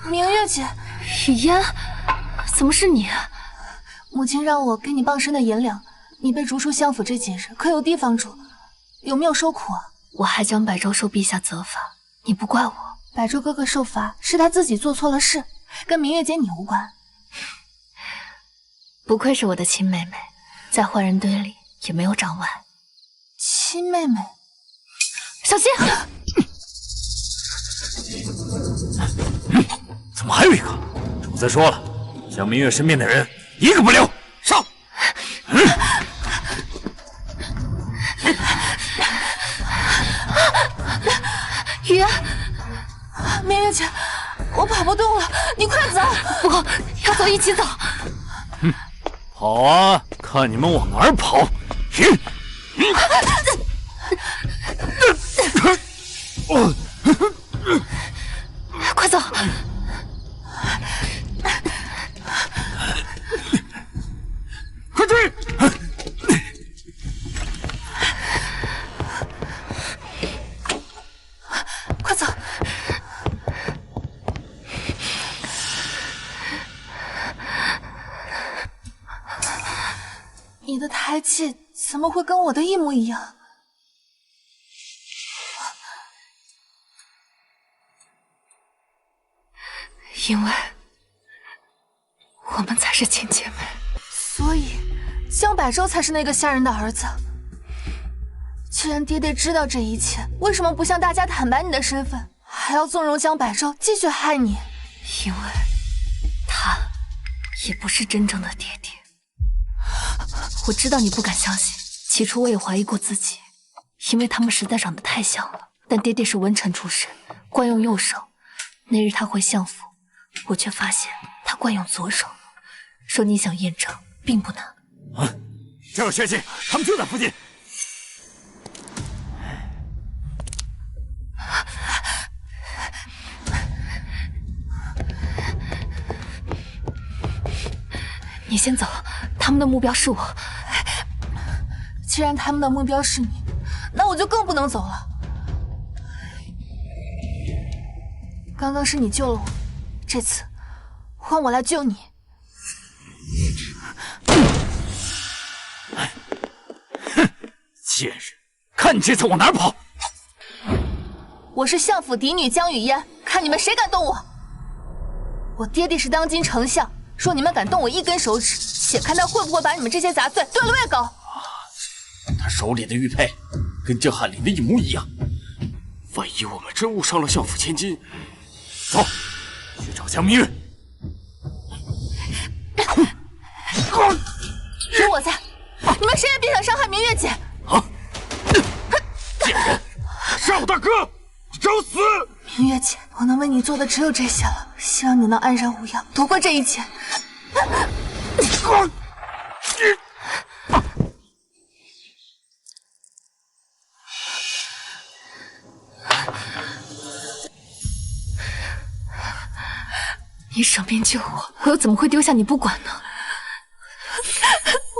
明月姐，雨嫣，怎么是你？母亲让我给你傍身的银两，你被逐出相府这几日，可有地方住？有没有受苦啊？我还将百州受陛下责罚，你不怪我。百州哥哥受罚是他自己做错了事，跟明月姐你无关。不愧是我的亲妹妹，在坏人堆里也没有长歪。亲妹妹，小心！怎么还有一个？主子说了，江明月身边的人一个不留。上！雨嫣，明月姐，我跑不动了，你快走！不，要走一起走。跑啊！看你们往哪儿跑！快走！快追！快走！你的胎气怎么会跟我的一模一样？因为我们才是亲姐妹。所以江百洲才是那个下人的儿子。既然爹爹知道这一切，为什么不向大家坦白你的身份，还要纵容江百洲继续害你？因为他也不是真正的爹爹。我知道你不敢相信，起初我也怀疑过自己，因为他们实在长得太像了。但爹爹是文臣出身，惯用右手。那日他回相府，我却发现他惯用左手。说你想验证，并不难。啊，这有血迹，他们就在附近。你先走，他们的目标是我。既然他们的目标是你，那我就更不能走了。刚刚是你救了我，这次换我来救你。哼，贱人，看你这次往哪儿跑！我是相府嫡女江雨嫣，看你们谁敢动我！我爹爹是当今丞相，说你们敢动我一根手指，且看他会不会把你们这些杂碎对了喂狗。他手里的玉佩跟江汉林的一模一样，万一我们真误伤了相府千金，走，去找江明月。有我在，你们谁也别想伤害明月姐。啊！贱人，杀我大哥，找死！明月姐，我能为你做的只有这些了，希望你能安然无恙，躲过这一切。你舍命救我，我又怎么会丢下你不管呢？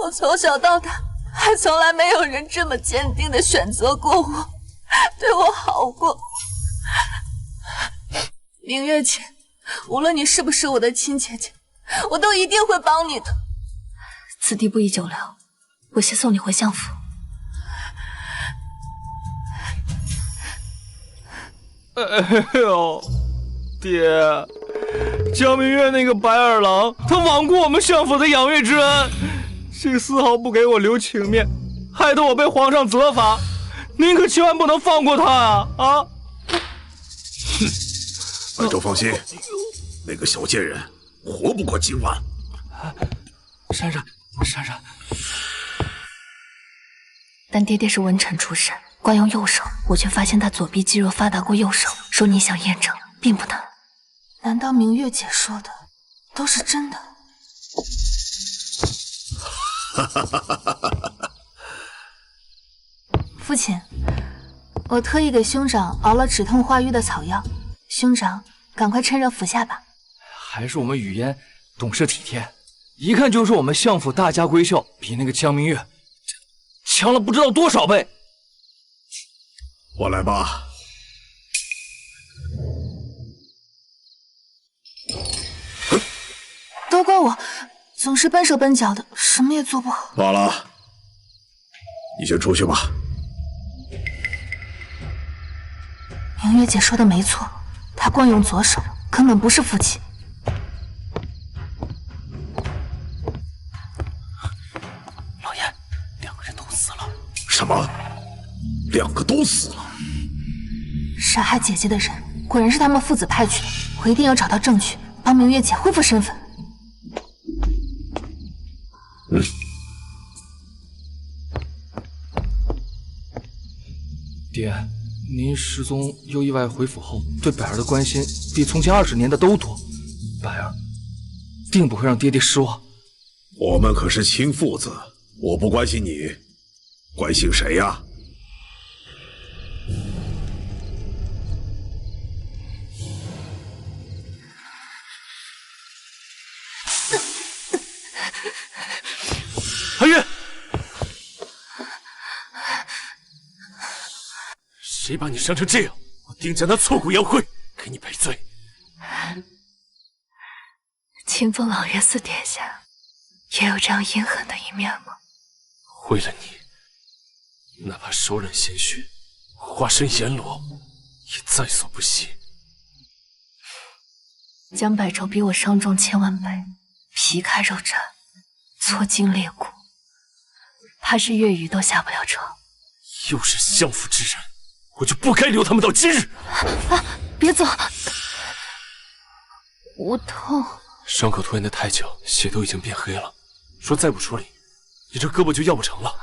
我从小到大，还从来没有人这么坚定的选择过我，对我好过。明月姐，无论你是不是我的亲姐姐，我都一定会帮你的。此地不宜久留，我先送你回相府。哎呦，爹！江明月那个白眼狼，他罔顾我们相府的养育之恩，这丝毫不给我留情面，害得我被皇上责罚。您可千万不能放过他啊！啊！哼，百州放心，那个小贱人活不过今晚。珊珊，珊珊，但爹爹是文臣出身，惯用右手，我却发现他左臂肌肉发达过右手。说你想验证，并不难。难道明月姐说的都是真的？父亲，我特意给兄长熬了止痛化瘀的草药，兄长赶快趁热服下吧。还是我们雨嫣懂事体贴，一看就是我们相府大家闺秀，比那个江明月强了不知道多少倍。我来吧。都怪我，总是笨手笨脚的，什么也做不好。罢了，你先出去吧。明月姐说的没错，她惯用左手，根本不是父亲。老爷，两个人都死了。什么？两个都死了？杀害姐姐的人果然是他们父子派去的，我一定要找到证据，帮明月姐恢复身份。爹，您失踪又意外回府后，对百儿的关心比从前20年的都多。百儿定不会让爹爹失望。我们可是亲父子，我不关心你，关心谁呀？韩月，谁把你伤成这样？我定将他挫骨扬灰，给你赔罪。清风老爷子殿下也有这样阴狠的一面吗？为了你，哪怕手染鲜血，化身阎罗，也在所不惜。江百愁比我伤重千万倍，皮开肉绽，挫筋裂骨，怕是月余都下不了床。又是相府之人，我就不该留他们到今日。啊！别走，我痛。伤口拖延的太久，血都已经变黑了。说再不处理，你这胳膊就要不成了。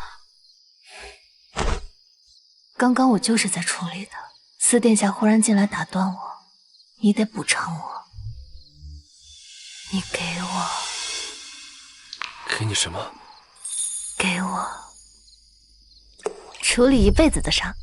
刚刚我就是在处理的，四殿下忽然进来打断我，你得补偿我。你给我。给你什么？给我处理一辈子的伤。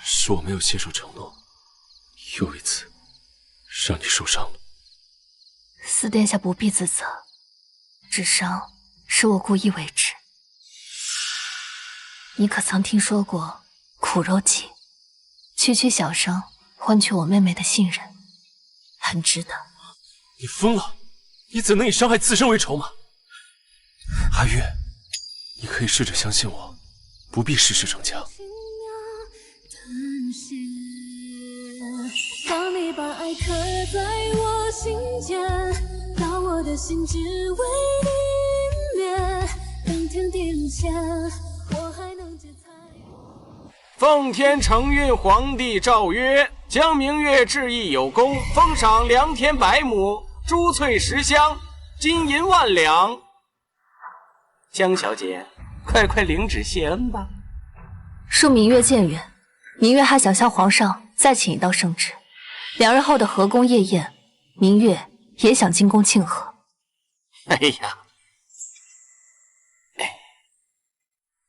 是我没有信守承诺，又一次让你受伤了。四殿下不必自责，这伤是我故意为之。你可曾听说过苦肉计？区区小伤，换取我妹妹的信任，很值得。你疯了！你怎能以伤害自身为筹码？阿月，你可以试着相信我，不必事事逞强。当你把爱刻在我心间，把我的心只为你灭，等天地间，我还能解猜。奉天承运皇帝诏曰：江明月治意有功，封赏良田100亩，珠翠10箱，金银10000两。江小姐，快领旨谢恩吧。恕明月僭越，明月还想向皇上再请一道圣旨。2日后的河宫夜宴，明月也想进宫庆贺。哎呀，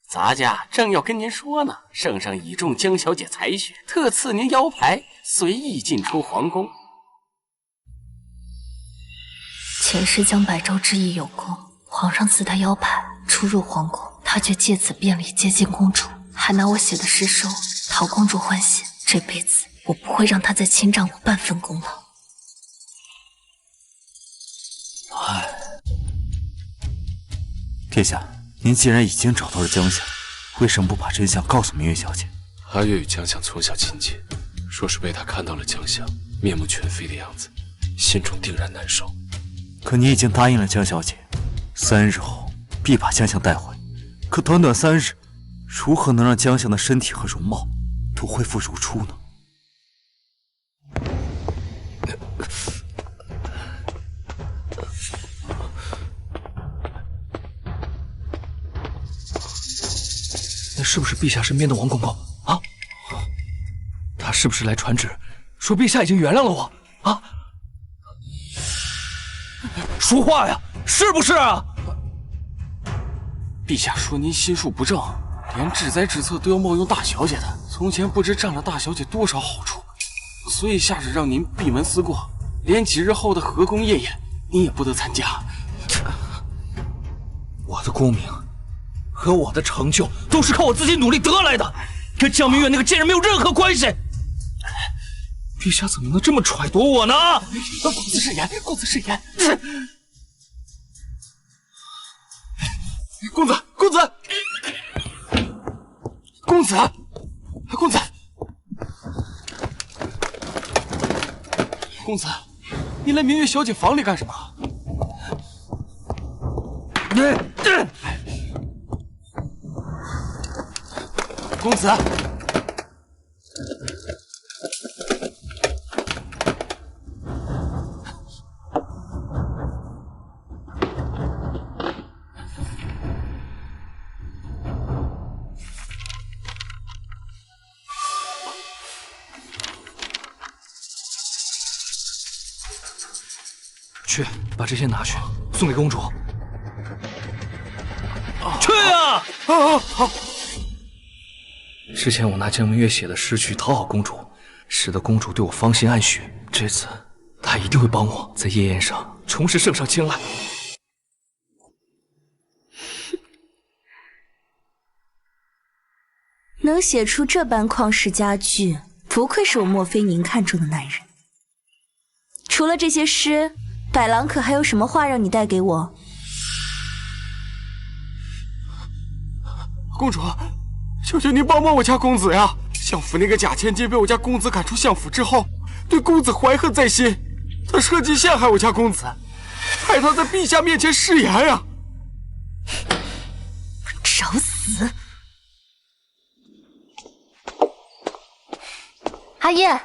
咱家正要跟您说呢，圣上倚重江小姐才学，特赐您腰牌，随意进出皇宫。前世江百州之意有功，皇上赐他腰牌，出入皇宫，他却借此便利接近公主，还拿我写的诗书讨公主欢心。这辈子我不会让他再侵占我半分功劳。殿下，您既然已经找到了江相，为什么不把真相告诉明月小姐？阿月与江相从小亲近，若是被他看到了江相面目全非的样子，心中定然难受。可你已经答应了江小姐，3日后必把江相带回。可短短3日，如何能让江相的身体和容貌都恢复如初呢？那是不是陛下身边的王公公啊？他是不是来传旨，说陛下已经原谅了我啊？说话呀，是不是啊？陛下说您心术不正，连治灾治策都要冒用大小姐的，从前不知占了大小姐多少好处，所以下旨让您闭门思过，连几日后的河宫夜宴您也不得参加。我的功名和我的成就都是靠我自己努力得来的，跟江明月那个贱人没有任何关系。陛下怎么能这么揣度我呢？公子是言，公子是言。公子，公子，公子，公子，公子，你来明月小姐房里干什么？公子，去把这些拿去送给公主。去呀！好。之前我拿江明月写的诗去讨好公主，使得公主对我芳心暗许。这次他一定会帮我在夜宴上重拾圣上青睐。能写出这般旷世佳句，不愧是我莫非您看中的男人。除了这些诗，百郎可还有什么话让你带给我？公主，求求您帮帮我家公子呀！相府那个假千金被我家公子赶出相府之后，对公子怀恨在心，他设计陷害我家公子，害他在陛下面前失言呀！找死！阿叶，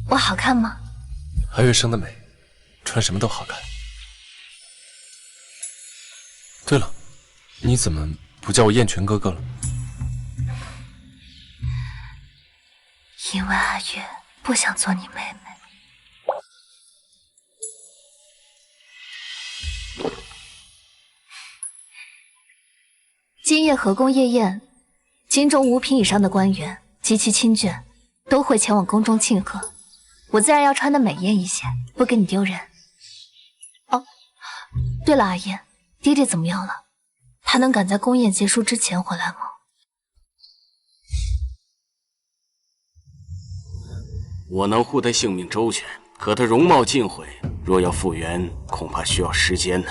我好看吗？阿月生的美，穿什么都好看。对了，你怎么不叫我燕泉哥哥了？因为阿月不想做你妹妹。今夜河宫夜宴，京中5品以上的官员及其亲眷都会前往宫中庆贺，我自然要穿得美艳一些，不给你丢人。哦，对了，阿燕，爹爹怎么样了？他能赶在宫宴结束之前回来吗？我能护他性命周全，可他容貌尽毁，若要复原，恐怕需要时间呢。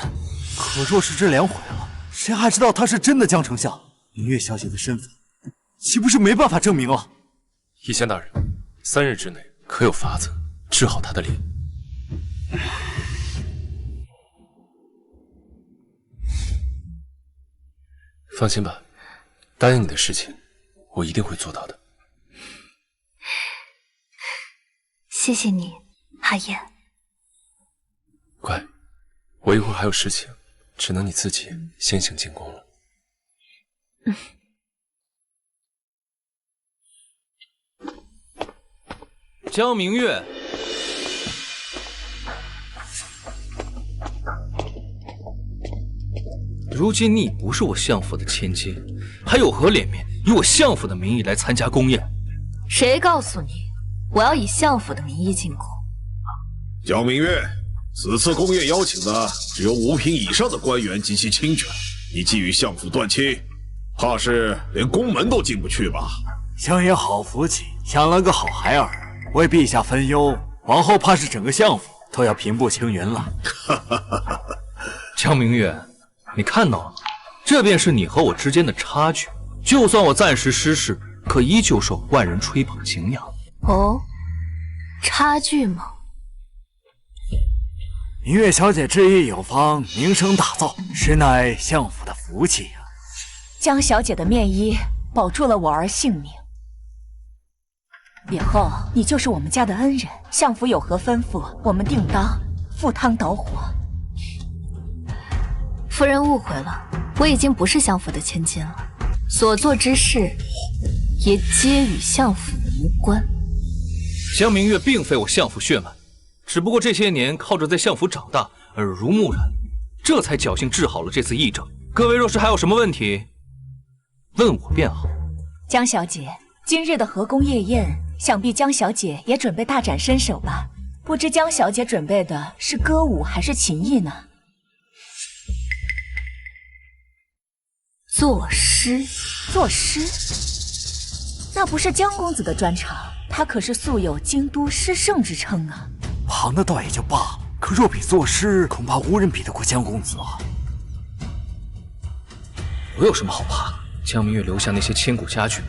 可若是这脸毁了，谁还知道他是真的江丞相？明月小姐的身份，岂不是没办法证明了？一仙大人，3日之内可有法子治好他的脸？放心吧，答应你的事情，我一定会做到的。谢谢你，阿燕。乖，我一会儿还有事情，只能你自己先行进宫了。江明月，如今你已不是我相府的千金，还有何脸面以我相府的名义来参加宫宴？谁告诉你我要以相府的名义进宫？江明月，此次宫宴邀请的只有5品以上的官员及其亲眷，你既与相府断亲，怕是连宫门都进不去吧？相爷好福气，养了个好孩儿，为陛下分忧，往后怕是整个相府都要平步青云了。江明月，你看到了吗？这便是你和我之间的差距。就算我暂时失势，可依旧受万人吹捧敬仰。哦，差距吗？明月小姐志意有方，名声大噪，实乃相府的福气啊。江小姐的面衣保住了我儿性命，以后你就是我们家的恩人，相府有何吩咐，我们定当赴汤蹈火。夫人误会了，我已经不是相府的千金了，所做之事也皆与相府无关。江明月并非我相府血脉，只不过这些年靠着在相府长大，耳濡目染，这才侥幸治好了这次疫症。各位若是还有什么问题，问我便好。江小姐，今日的河宫夜宴，想必江小姐也准备大展身手吧？不知江小姐准备的是歌舞还是琴艺呢？作诗，作诗，那不是江公子的专长，他可是素有京都诗圣之称啊。旁的倒也就罢了，可若比作诗，恐怕无人比得过江公子啊。我有什么好怕的？江明月留下那些千古佳句，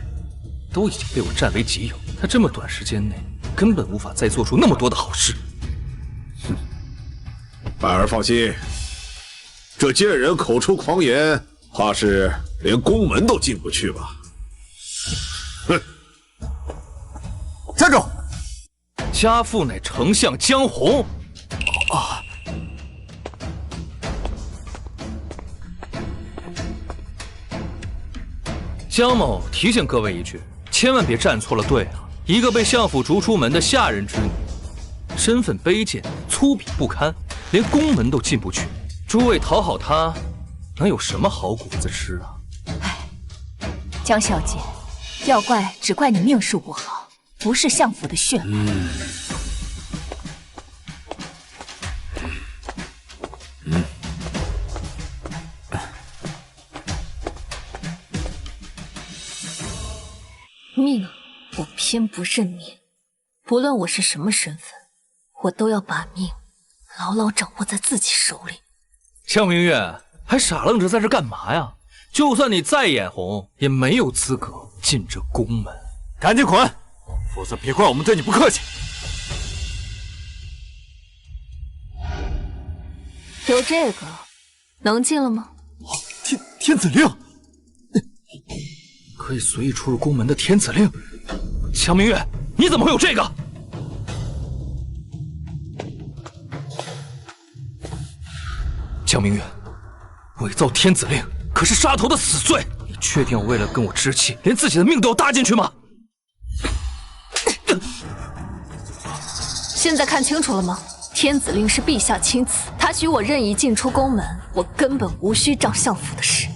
都已经被我占为己有。他这么短时间内，根本无法再做出那么多的好事。百儿放心，这贱人口出狂言，怕是连宫门都进不去吧？哼！站住！家父乃丞相江红。啊！江某提醒各位一句，千万别站错了队啊！一个被相府逐出门的下人之女，身份卑贱，粗鄙不堪，连宫门都进不去。诸位讨好她，能有什么好果子吃啊？江小姐，要怪只怪你命数不好，不是相府的血脉。命，我偏不认命。不论我是什么身份，我都要把命牢牢掌握在自己手里。江明月，还傻愣着在这干嘛呀？就算你再眼红，也没有资格进这宫门。赶紧滚，否则别怪我们对你不客气。有这个，能进了吗？天子令，可以随意出入宫门的天子令。江明月，你怎么会有这个？江明月，伪造天子令可是杀头的死罪，你确定要为了跟我置气，连自己的命都要搭进去吗？现在看清楚了吗？天子令是陛下亲赐，他许我任意进出宫门，我根本无需仗相府的事。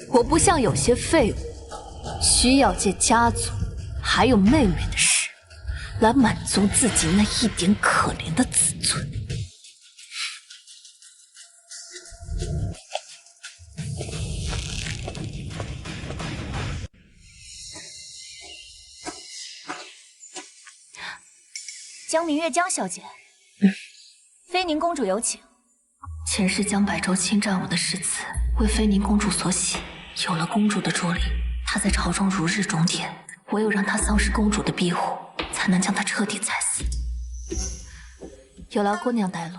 我不像有些废物，需要借家族还有妹妹的事，来满足自己那一点可怜的自尊。江明月，江小姐，菲宁公主有请。前世江百州侵占我的诗词，为菲宁公主所洗。有了公主的助力，她在朝中如日中天。唯有让她丧失公主的庇护，才能将她彻底踩死。有劳姑娘带路。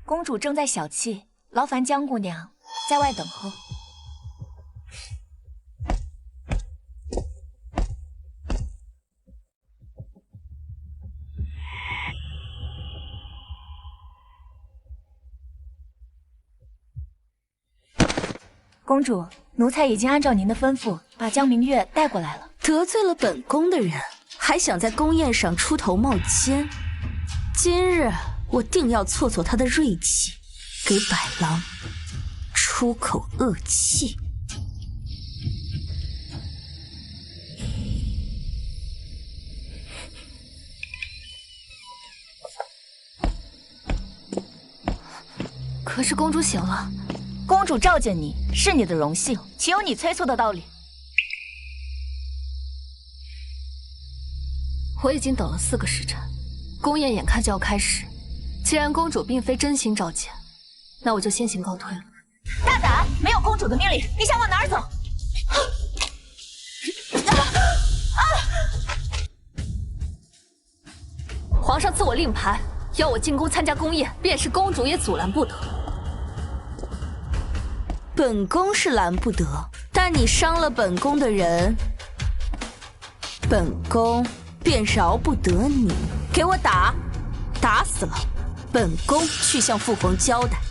公主正在小憩，劳烦江姑娘在外等候。公主，奴才已经按照您的吩咐，把江明月带过来了。得罪了本宫的人，还想在宫宴上出头冒尖，今日我定要挫挫他的锐气，给百郎出口恶气。可是公主醒了。公主召见你是你的荣幸，岂有你催促的道理？我已经等了4个时辰，宫宴眼看就要开始。既然公主并非真心召见，那我就先行告退了。大胆！没有公主的命令，你想往哪儿走？皇上赐我令牌，要我进宫参加宫宴，便是公主也阻拦不得。本宫是拦不得，但你伤了本宫的人，本宫便饶不得你。给我打，打死了，本宫去向父皇交代。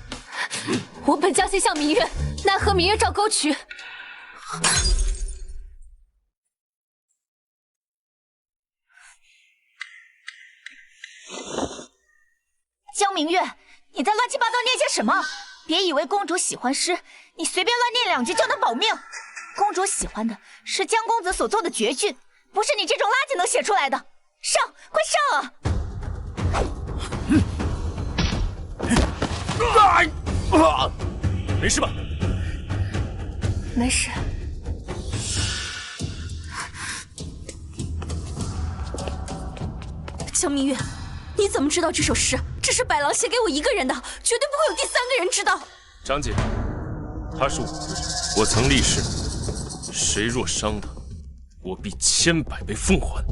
我本将心向明月，奈何明月照沟渠。江明月，你在乱七八糟念些什么？别以为公主喜欢诗，你随便乱念2句就能保命。公主喜欢的是江公子所作的绝句，不是你这种垃圾能写出来的。上，快上啊！没事吧？没事。江明月，你怎么知道这首诗？这是百郎写给我一个人的，绝对不会有第3个人知道。张姐，他是我曾立誓，谁若伤他，我必1000百倍奉还。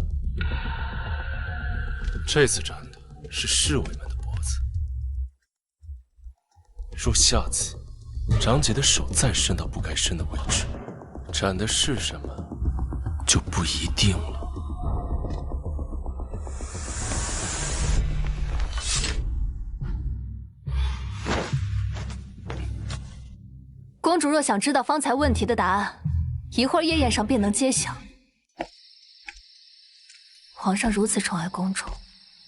这次斩的是侍卫们的脖子，若下次张姐的手再伸到不该伸的位置，斩的是什么就不一定了。公主若想知道方才问题的答案，一会儿夜宴上便能揭晓。皇上如此宠爱公主，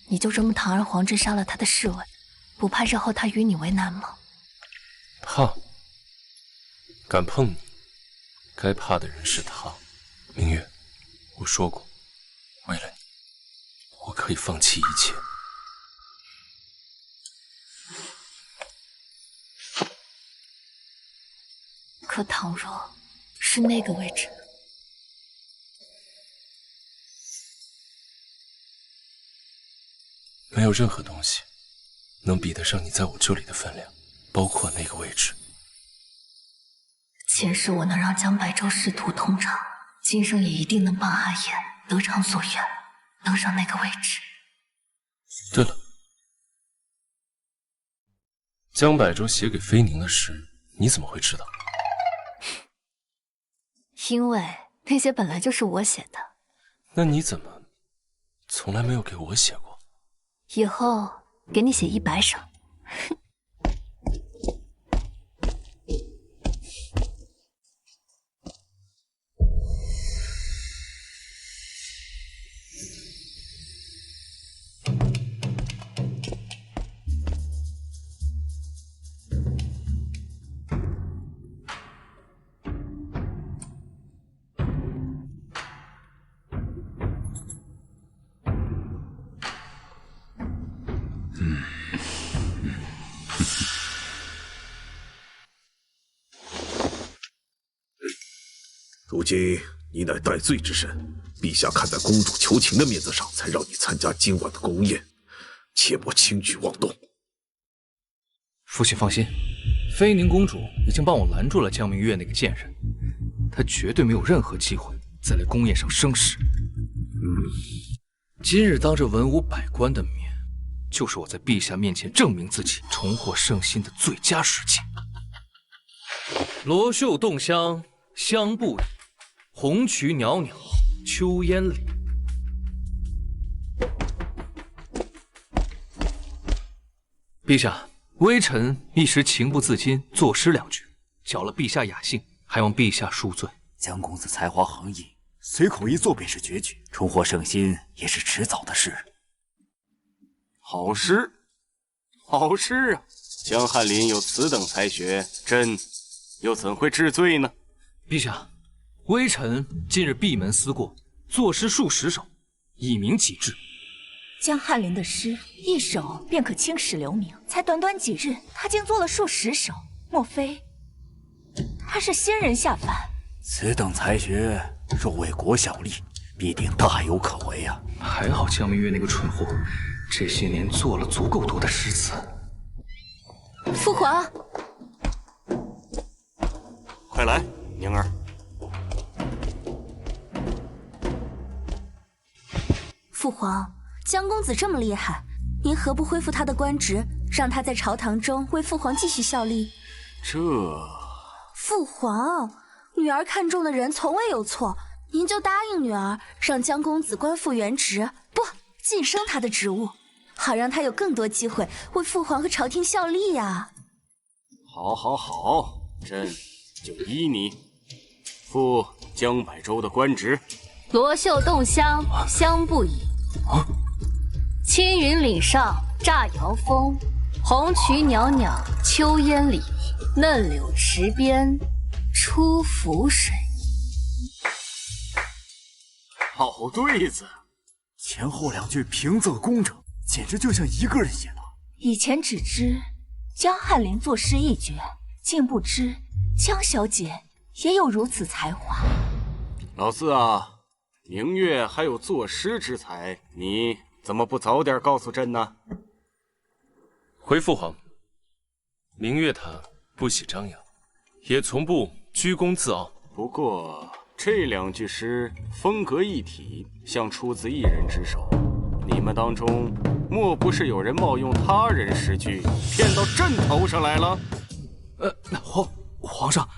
你就这么堂而皇之杀了他的侍卫，不怕日后他与你为难吗？怕？敢碰你，该怕的人是他。明月，我说过，为了你，我可以放弃一切。可倘若是那个位置呢？没有任何东西能比得上你在我这里的分量，包括那个位置。前世我能让江白州仕途通畅，今生也一定能帮阿言得偿所愿，登上那个位置。对了，江百州写给飞宁的诗，你怎么会知道？因为那些本来就是我写的。那你怎么从来没有给我写过？以后给你写100首。如今你乃戴罪之身，陛下看在公主求情的面子上，才让你参加今晚的宫宴，切莫轻举妄动。父亲放心，飞宁公主已经帮我拦住了江明月那个贱人，她绝对没有任何机会再来宫宴上生事。今日当着文武百官的面，就是我在陛下面前证明自己、重获圣心的最佳时机。罗袖洞香，香不已；红蕖袅袅，秋烟里。陛下，微臣一时情不自禁，作诗2句，搅了陛下雅兴，还望陛下恕罪。江公子才华横溢，随口一作便是绝句，重获圣心也是迟早的事。好诗，好诗啊！江翰林有此等才学，朕又怎会治罪呢？陛下，微臣近日闭门思过，作诗数10首，以明己志。江翰林的诗1首便可青史留名，才短短几日，他竟做了数10首，莫非他是仙人下凡？此等才学，若为国效力，必定大有可为啊！还好江明月那个蠢货，这些年做了足够多的诗词。父皇，快来，宁儿。父皇，江公子这么厉害，您何不恢复他的官职，让他在朝堂中为父皇继续效力？父皇，女儿看中的人从未有错，您就答应女儿，让江公子官复原职，不，晋升他的职务，好让他有更多机会为父皇和朝廷效力呀。好，好，好，朕就依你，复江百州的官职。罗袖洞香，香不已；青云岭上，乍摇风；红蕖袅袅，秋烟里；嫩柳池边，出浮水。好对子，前后2句平仄工整，简直就像一个人写的。以前只知江翰林作诗一绝，竟不知江小姐也有如此才华。老四啊，明月还有作诗之才，你怎么不早点告诉朕呢？回父皇，明月她不喜张扬，也从不居功自傲。不过这2句诗风格一体，像出自一人之手。你们当中莫不是有人冒用他人诗句，骗到朕头上来了？皇上，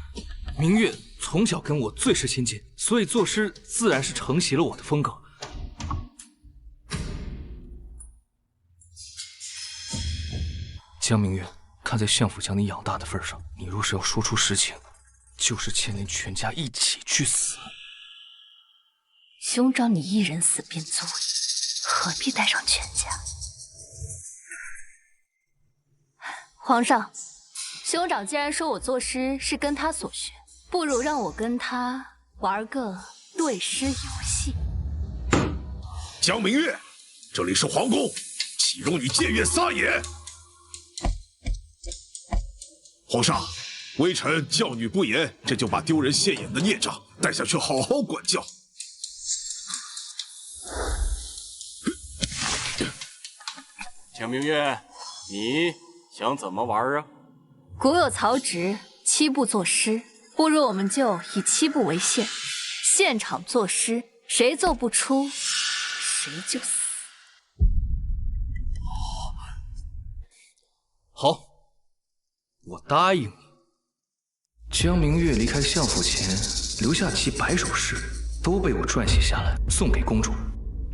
明月从小跟我最是亲近，所以作诗自然是承袭了我的风格。江明月，看在相府将你养大的份上，你若是要说出实情，就是牵连全家一起去死。兄长，你一人死便足矣，何必带上全家？皇上，兄长既然说我作诗是跟他所学，不如让我跟他玩个对诗游戏。江明月，这里是皇宫，岂容你僭越撒野！皇上，微臣教女不严，这就把丢人现眼的孽障带下去好好管教。江明月，你想怎么玩啊？古有曹植7步作诗，不如我们就以7步为限，现场作诗，谁做不出，谁就死。好，我答应你。江明月离开相府前留下几百首诗，都被我撰写下来送给公主。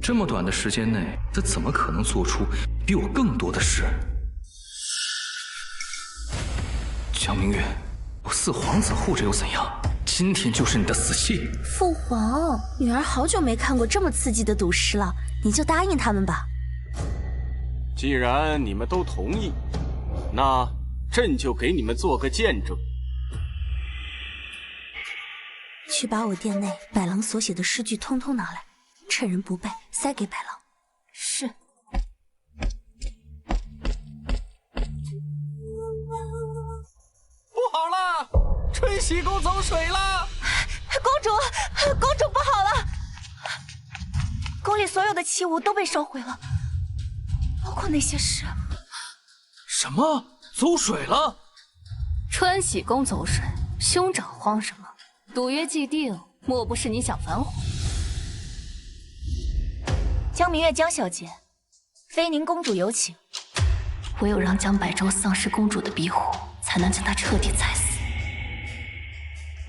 这么短的时间内，她怎么可能做出比我更多的诗？江明月，我四皇子护着又怎样？今天就是你的死期。父皇，女儿好久没看过这么刺激的赌诗了，你就答应他们吧。既然你们都同意，那朕就给你们做个见证。去把我殿内百郎所写的诗句通通拿来，趁人不备塞给百郎。是。不好了，春喜宫走水了！公主不好了！宫里所有的器物都被烧毁了，包括那些诗。什么？走水了？川喜宫走水，兄长慌什么？赌约既定，莫不是你想反悔？江明月，江小姐，妃宁公主有请。唯有让江百州丧失公主的庇护，才能将她彻底踩死。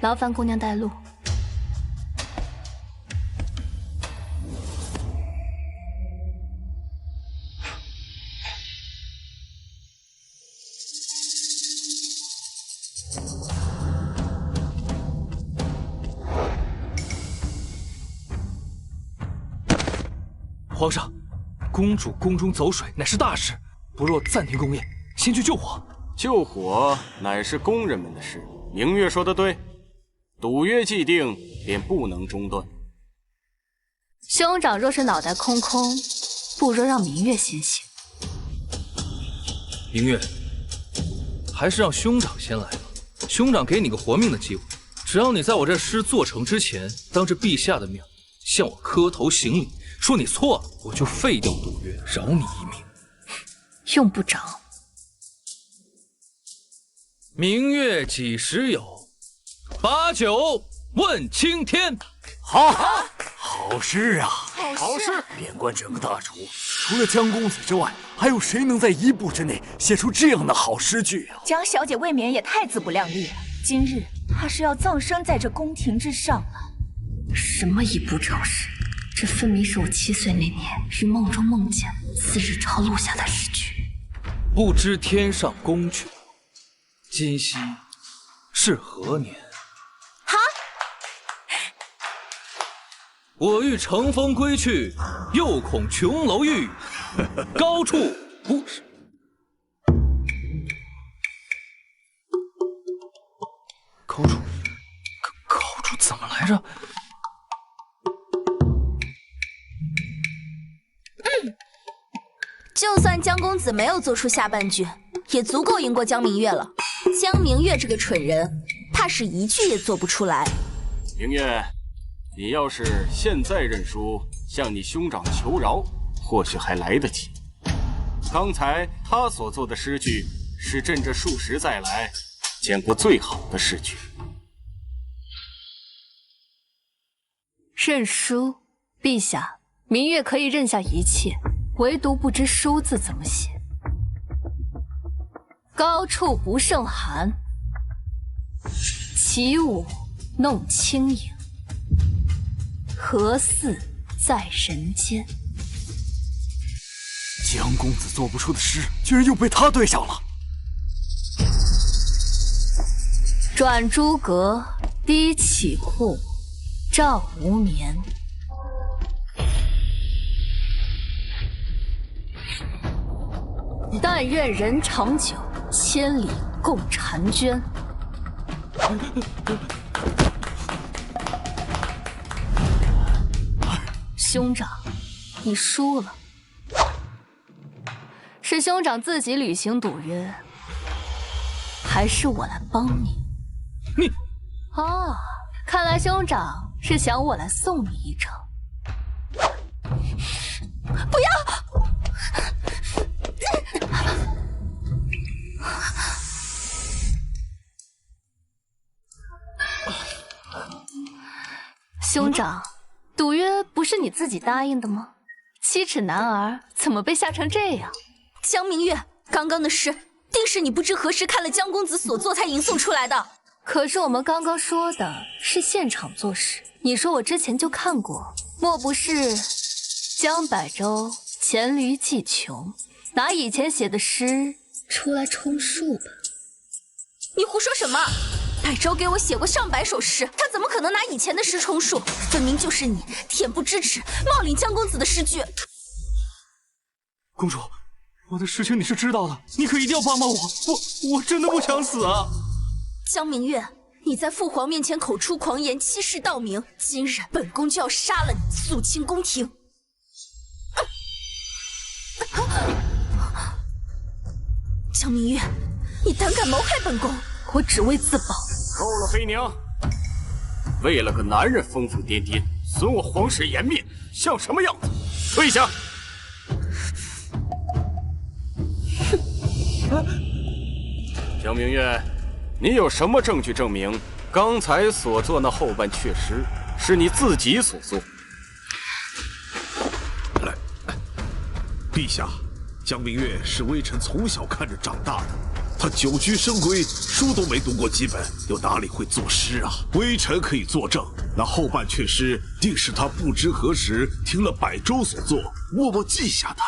劳烦姑娘带路。皇上，公主宫中走水乃是大事，不若暂停宫宴，先去救火。救火乃是宫人们的事。明月说的对，赌约既定，便不能中断。兄长若是脑袋空空，不如让明月先行。明月，还是让兄长先来吧。兄长给你个活命的机会，只要你在我这诗做成之前，当着陛下的面向我磕头行礼，说你错了，我就废掉赌约，饶你一命。用不着。明月几时有？把酒问青天。好，好诗啊！好诗！遍观整个大楚，除了江公子之外，还有谁能在1步之内写出这样的好诗句啊？江小姐未免也太自不量力了，今日怕是要葬身在这宫廷之上了。什么1步成诗？这分明是我7岁那年于梦中梦见，次日抄录下的诗句。不知天上宫阙，今夕是何年？好，我欲乘风归去，又恐琼楼玉宇，高处不是。高处怎么来着？就算江公子没有做出下半句，也足够赢过江明月了。江明月这个蠢人，怕是1句也做不出来。明月，你要是现在认输，向你兄长求饶，或许还来得及。刚才他所做的诗句，是朕这数十载来见过最好的诗句。认输，陛下，明月可以认下一切，唯独不知书字怎么写。高处不胜寒，起舞弄清影，何似在人间？江公子做不出的诗，居然又被他对上了。转诸葛，低绮户，照无眠。但愿人长久，千里共婵娟。兄长，你输了。是兄长自己履行赌约，还是我来帮你？你……哦，看来兄长是想我来送你一程。不要！兄长，赌约不是你自己答应的吗？七尺男儿怎么被吓成这样？江明月，刚刚的事定是你不知何时看了江公子所作才吟诵出来的。可是我们刚刚说的是现场作诗，你说我之前就看过，莫不是江百舟黔驴技穷，拿以前写的诗出来充数吧？你胡说什么？百舟给我写过上百首诗，他怎么可能拿以前的诗充数？分明就是你恬不知耻，冒领江公子的诗句。公主，我的事情你是知道的，你可一定要帮帮我，我真的不想死啊！江明月，你在父皇面前口出狂言，欺世盗名，今日本宫就要杀了你，肃清宫廷。江明月，你胆敢谋害本宫！我只为自保。够了，妃娘！为了个男人疯疯癫癫，损我皇室颜面，像什么样子？退下！江明月，你有什么证据证明刚才所做那后半阙诗是你自己所作？来，陛下，江明月是微臣从小看着长大的。他久居深闺，书都没读过几本，又哪里会作诗啊？微臣可以作证，那后半阙诗定是他不知何时听了百舟所作，默默记下的。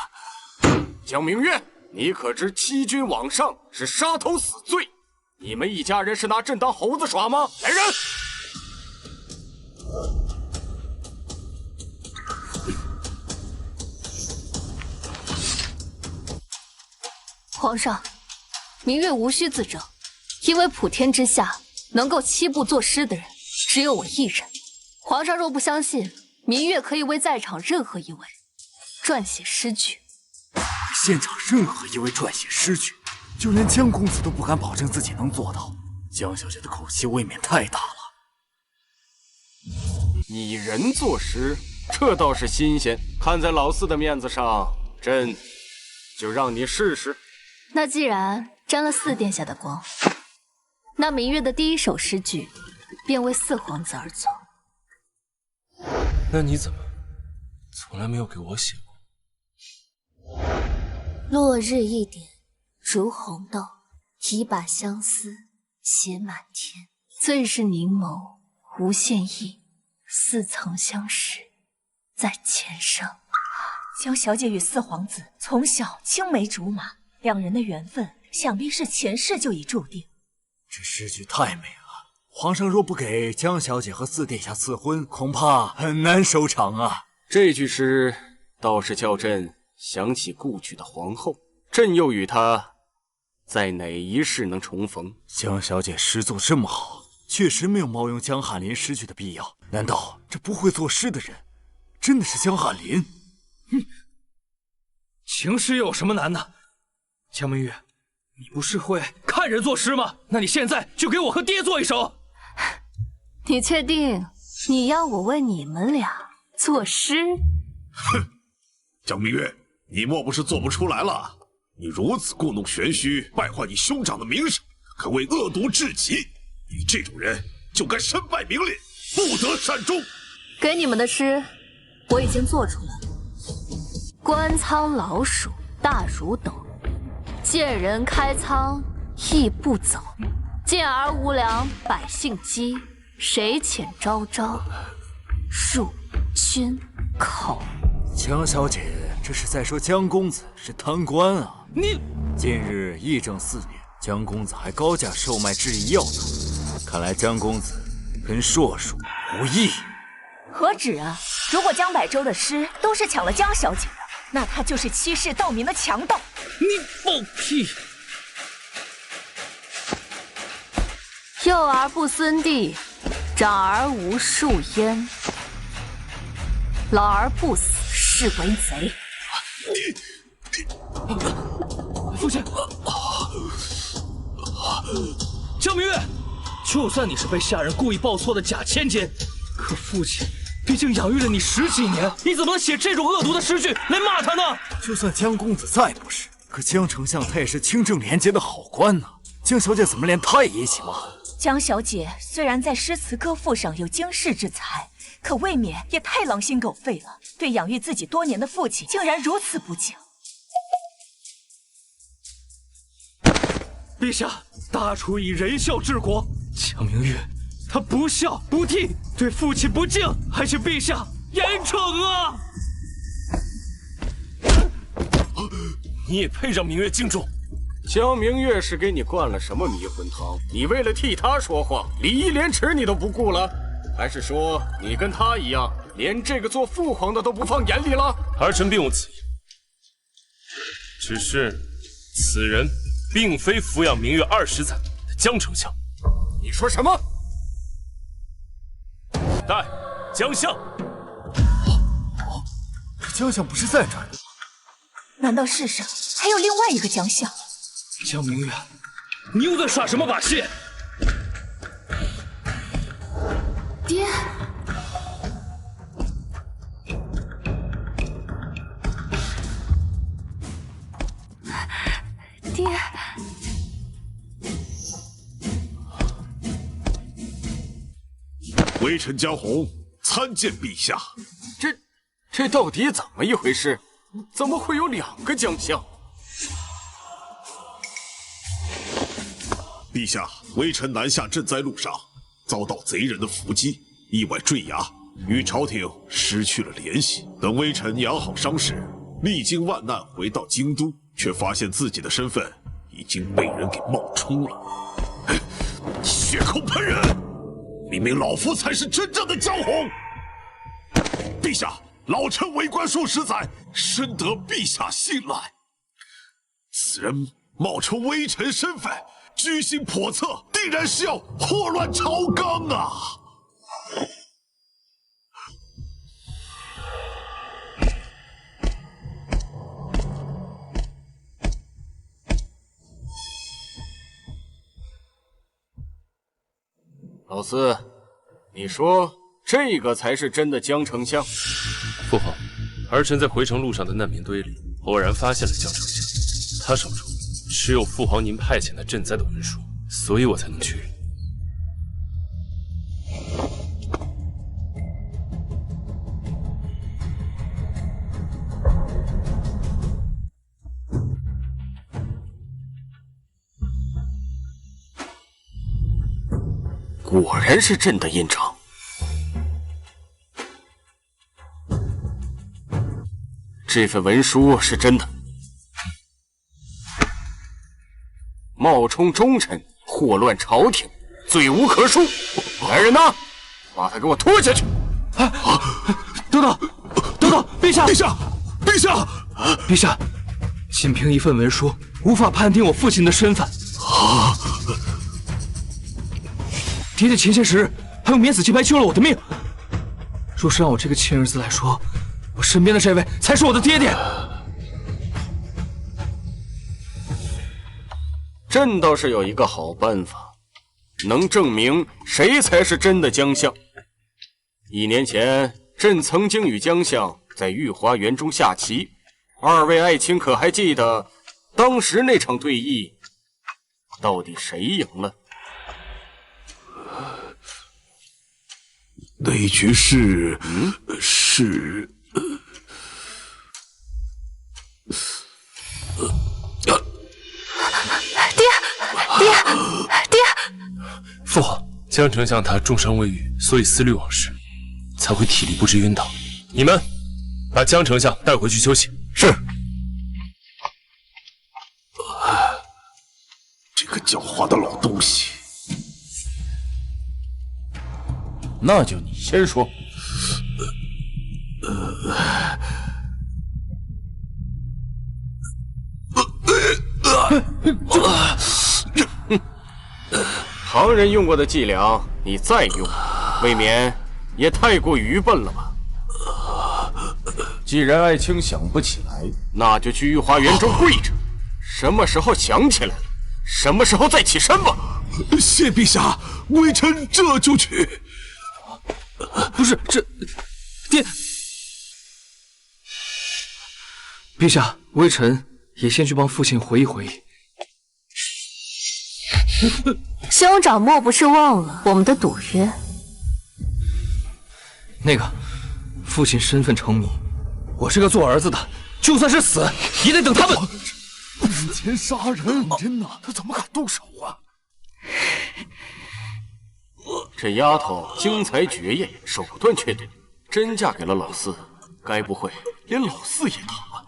江明月，你可知欺君罔上是杀头死罪？你们一家人是拿朕当猴子耍吗？来人！皇上。明月无需自证，因为普天之下能够七步作诗的人只有我一人。皇上若不相信，明月可以为在场任何一位撰写诗句。现场任何一位撰写诗句，就连江公子都不敢保证自己能做到。江小姐的口气未免太大了。拟人作诗，这倒是新鲜。看在老四的面子上，朕就让你试试。那既然沾了四殿下的光，那明月的第一首诗句便为四皇子而作。那你怎么从来没有给我写过？落日一点如红豆，一把相思写满天。最是凝眸无限意，似曾相识在前生。江小姐与四皇子从小青梅竹马，两人的缘分想必是前世就已注定。这诗句太美了，皇上若不给江小姐和四殿下赐婚，恐怕很难收场啊。这句诗倒是叫朕想起故去的皇后，朕又与她在哪一世能重逢？江小姐诗作这么好，确实没有冒用江翰林诗句的必要。难道这不会作诗的人真的是江翰林？情诗又有什么难的？江明月，你不是会看人作诗吗？那你现在就给我和爹做一首。你确定你要我为你们俩作诗？哼，江明月，你莫不是做不出来了？你如此故弄玄虚，败坏你兄长的名声，可谓恶毒至极。你这种人就该身败名裂，不得善终。给你们的诗我已经做出来了。官仓老鼠大如斗，见人开仓亦不走。见而无粮百姓饥，谁遣昭昭入君口？江小姐这是在说江公子是贪官啊！你近日议政4年，江公子还高价售卖制医药材，看来江公子跟硕硕无异。何止啊！如果江百州的诗都是抢了江小姐的，那他就是欺世盗名的强盗。你放屁！幼儿不孙弟，长儿无数焉。老而不死，是为贼。父亲，江明月，就算你是被下人故意报错的假千金，可父亲毕竟养育了你10几年，你怎么能写这种恶毒的诗句来骂他呢？就算江公子再不是，可江丞相他也是清正廉洁的好官呢。江小姐怎么连他也一起骂？江小姐虽然在诗词歌赋上有经世之才，可未免也太狼心狗肺了，对养育自己多年的父亲竟然如此不敬。陛下，大楚以仁孝治国，江明月他不孝不悌，对父亲不敬，还请陛下严惩啊！你也配让明月敬重？江明月是给你灌了什么迷魂汤？你为了替他说话，礼义廉耻你都不顾了？还是说你跟他一样，连这个做父皇的都不放眼里了？儿臣并无此意，只是此人并非抚养明月20载的江丞相。你说什么？带江相。江相不是在这儿？难道世上还有另外一个江相？江明月，你又在耍什么把戏？爹，爹，微臣江红参见陛下。这到底怎么一回事？怎么会有2个江相？陛下，微臣南下赈灾路上，遭到贼人的伏击，意外坠崖，与朝廷失去了联系。等微臣养好伤势，历经万难回到京都，却发现自己的身份已经被人给冒充了。血口喷人！明明老夫才是真正的江红。陛下，老臣为官数十载，深得陛下信赖。此人冒充微臣身份，居心叵测，定然是要祸乱朝纲啊！老四，你说这个才是真的江丞相？父皇，儿臣在回城路上的难民堆里，偶然发现了江丞相，他手中持有父皇您派遣的赈灾的文书，所以我才能确认。果然是朕的印章。这份文书是真的。冒充忠臣，祸乱朝廷，罪无可恕。来人呐，把他给我拖下去！等等，陛下，陛下，陛下，陛下，仅凭一份文书，无法判定我父亲的身份。爹爹前些时日还用免死金牌救了我的命。若是让我这个亲儿子来说，我身边的这位才是我的爹爹。朕倒是有一个好办法，能证明谁才是真的江相。1年前，朕曾经与江相在御花园中下棋，2位爱卿可还记得当时那场对弈，到底谁赢了？那局是爹！父皇，江丞相他重伤未愈，所以思虑往事，才会体力不支晕倒。你们把江丞相带回去休息。是。这个狡猾的老东西！那就你先说。旁人用过的伎俩，你再用，未免也太过愚笨了吧？既然爱卿想不起来，那就去御花园中跪着，什么时候想起来了，什么时候再起身吧。谢陛下，微臣这就去。不是这，殿，陛下，微臣也先去帮父亲回忆回忆。兄长莫不是忘了我们的赌约？那个，父亲身份成谜，我是个做儿子的，就算是死，也得等他们。以前杀人，真的，他怎么敢动手啊？这丫头精彩绝艳，手段却多，真嫁给了老四，该不会连老四也打吧？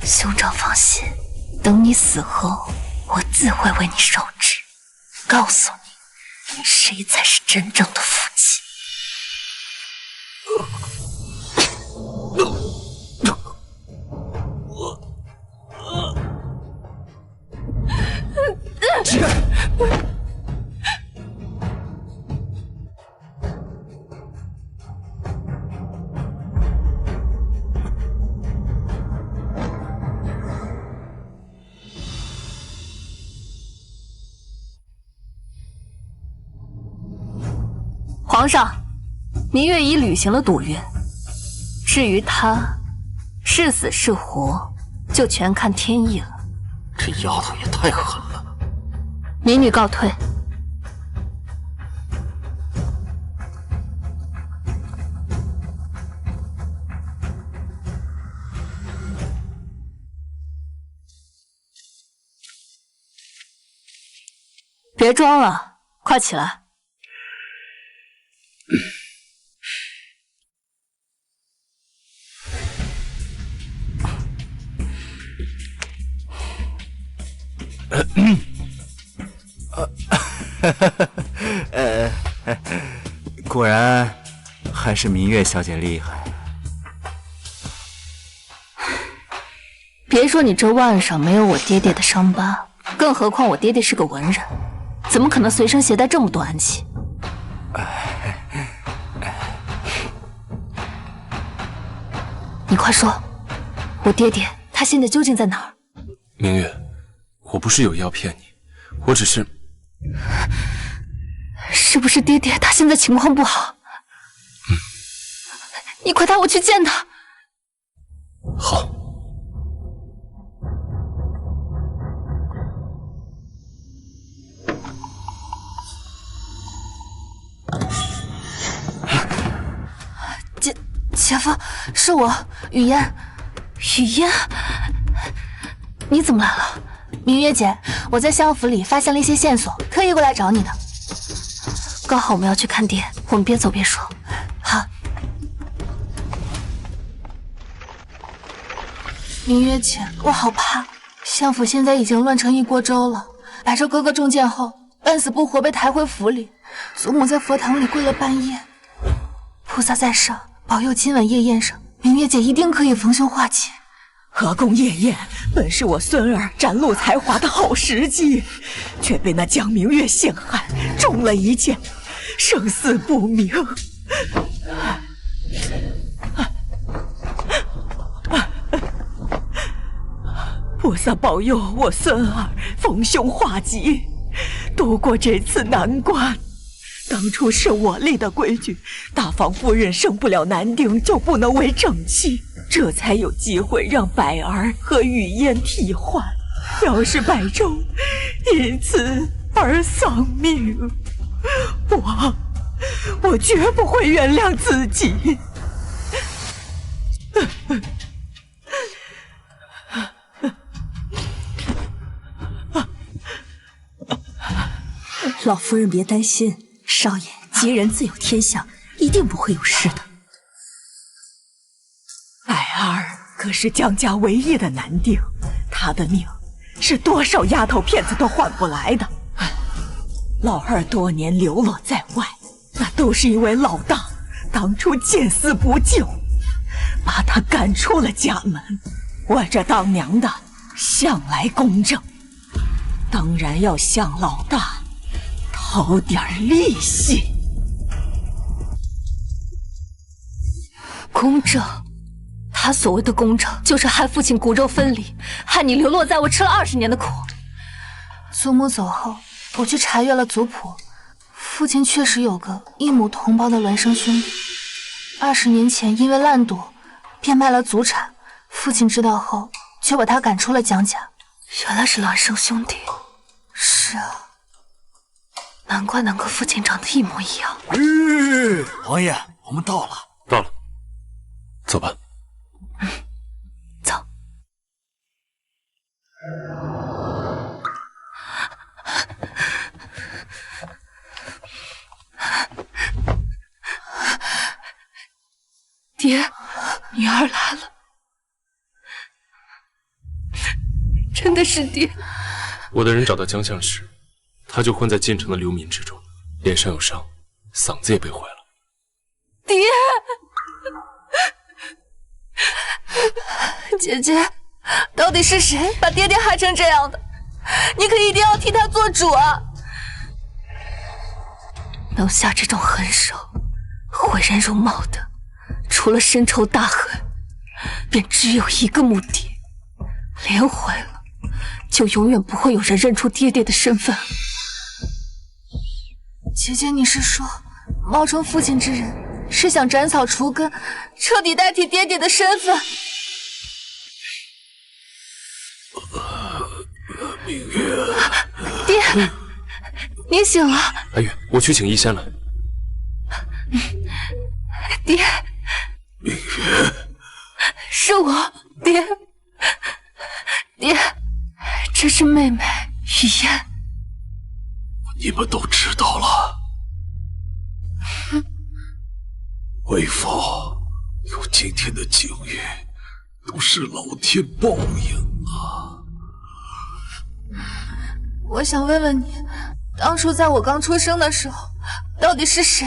兄长放心，等你死后，我自会为你受旨，告诉你谁才是真正的父亲。皇上，明月已履行了赌约，至于他是死是活，就全看天意了。这丫头也太狠了！民女告退。别装了，快起来！果然还是明月小姐厉害。别说你这腕上没有我爹爹的伤疤，更何况我爹爹是个文人，怎么可能随身携带这么多暗器？你快说，我爹爹他现在究竟在哪儿？明月，我不是有意要骗你，我只是……是不是爹爹他现在情况不好？你快带我去见他。好。姐夫，是我，雨嫣。雨嫣，你怎么来了？明月姐，我在相府里发现了一些线索，特意过来找你的。刚好我们要去看爹，我们边走边说。好。明月姐，我好怕，相府现在已经乱成一锅粥了。百州哥哥中箭后，半死不活被抬回府里，祖母在佛堂里跪了半夜。菩萨在上，保佑今晚夜宴上，明月姐一定可以逢凶化吉。河宫夜宴本是我孙儿展露才华的好时机，却被那江明月陷害，中了一箭，生死不明。菩萨保佑我孙儿逢凶化吉，度过这次难关。当初是我立的规矩，大房夫人生不了男丁就不能为正妻，这才有机会让百儿和雨嫣替换。要是百州因此而丧命，我绝不会原谅自己。老夫人别担心，少爷吉人自有天相，一定不会有事的。百儿可是江家唯一的男丁，他的命是多少丫头片子都换不来的。老二多年流落在外，那都是因为老大当初见死不救，把他赶出了家门。我这当娘的向来公正，当然要向老大讨点利息。公正？他所谓的公正，就是害父亲骨肉分离，害你流落在外，吃了20年的苦。祖母走后，我去查阅了族谱，父亲确实有个异母同胞的孪生兄弟，20年前因为滥赌变卖了祖产，父亲知道后就把他赶出了江家。原来是孪生兄弟。是啊，难怪能和父亲长得一模一样。王爷，我们到了。到了，走吧。走。爹，女儿来了，真的是爹。我的人找到江相时，他就混在进城的流民之中，脸上有伤，嗓子也被坏了。爹，姐姐，到底是谁把爹爹害成这样的？你可一定要替他做主啊！能下这种狠手，毁人容貌的，除了深仇大恨，便只有一个目的：连毁了，就永远不会有人认出爹爹的身份。姐姐，你是说，冒充父亲之人是想斩草除根，彻底代替爹爹的身份？明月，爹，你醒了。白月，我去请医仙来。爹，明月，是我，爹，爹，这是妹妹雨嫣。你们都知道了。为父有今天的境遇，都是老天报应啊。我想问问你，当初在我刚出生的时候，到底是谁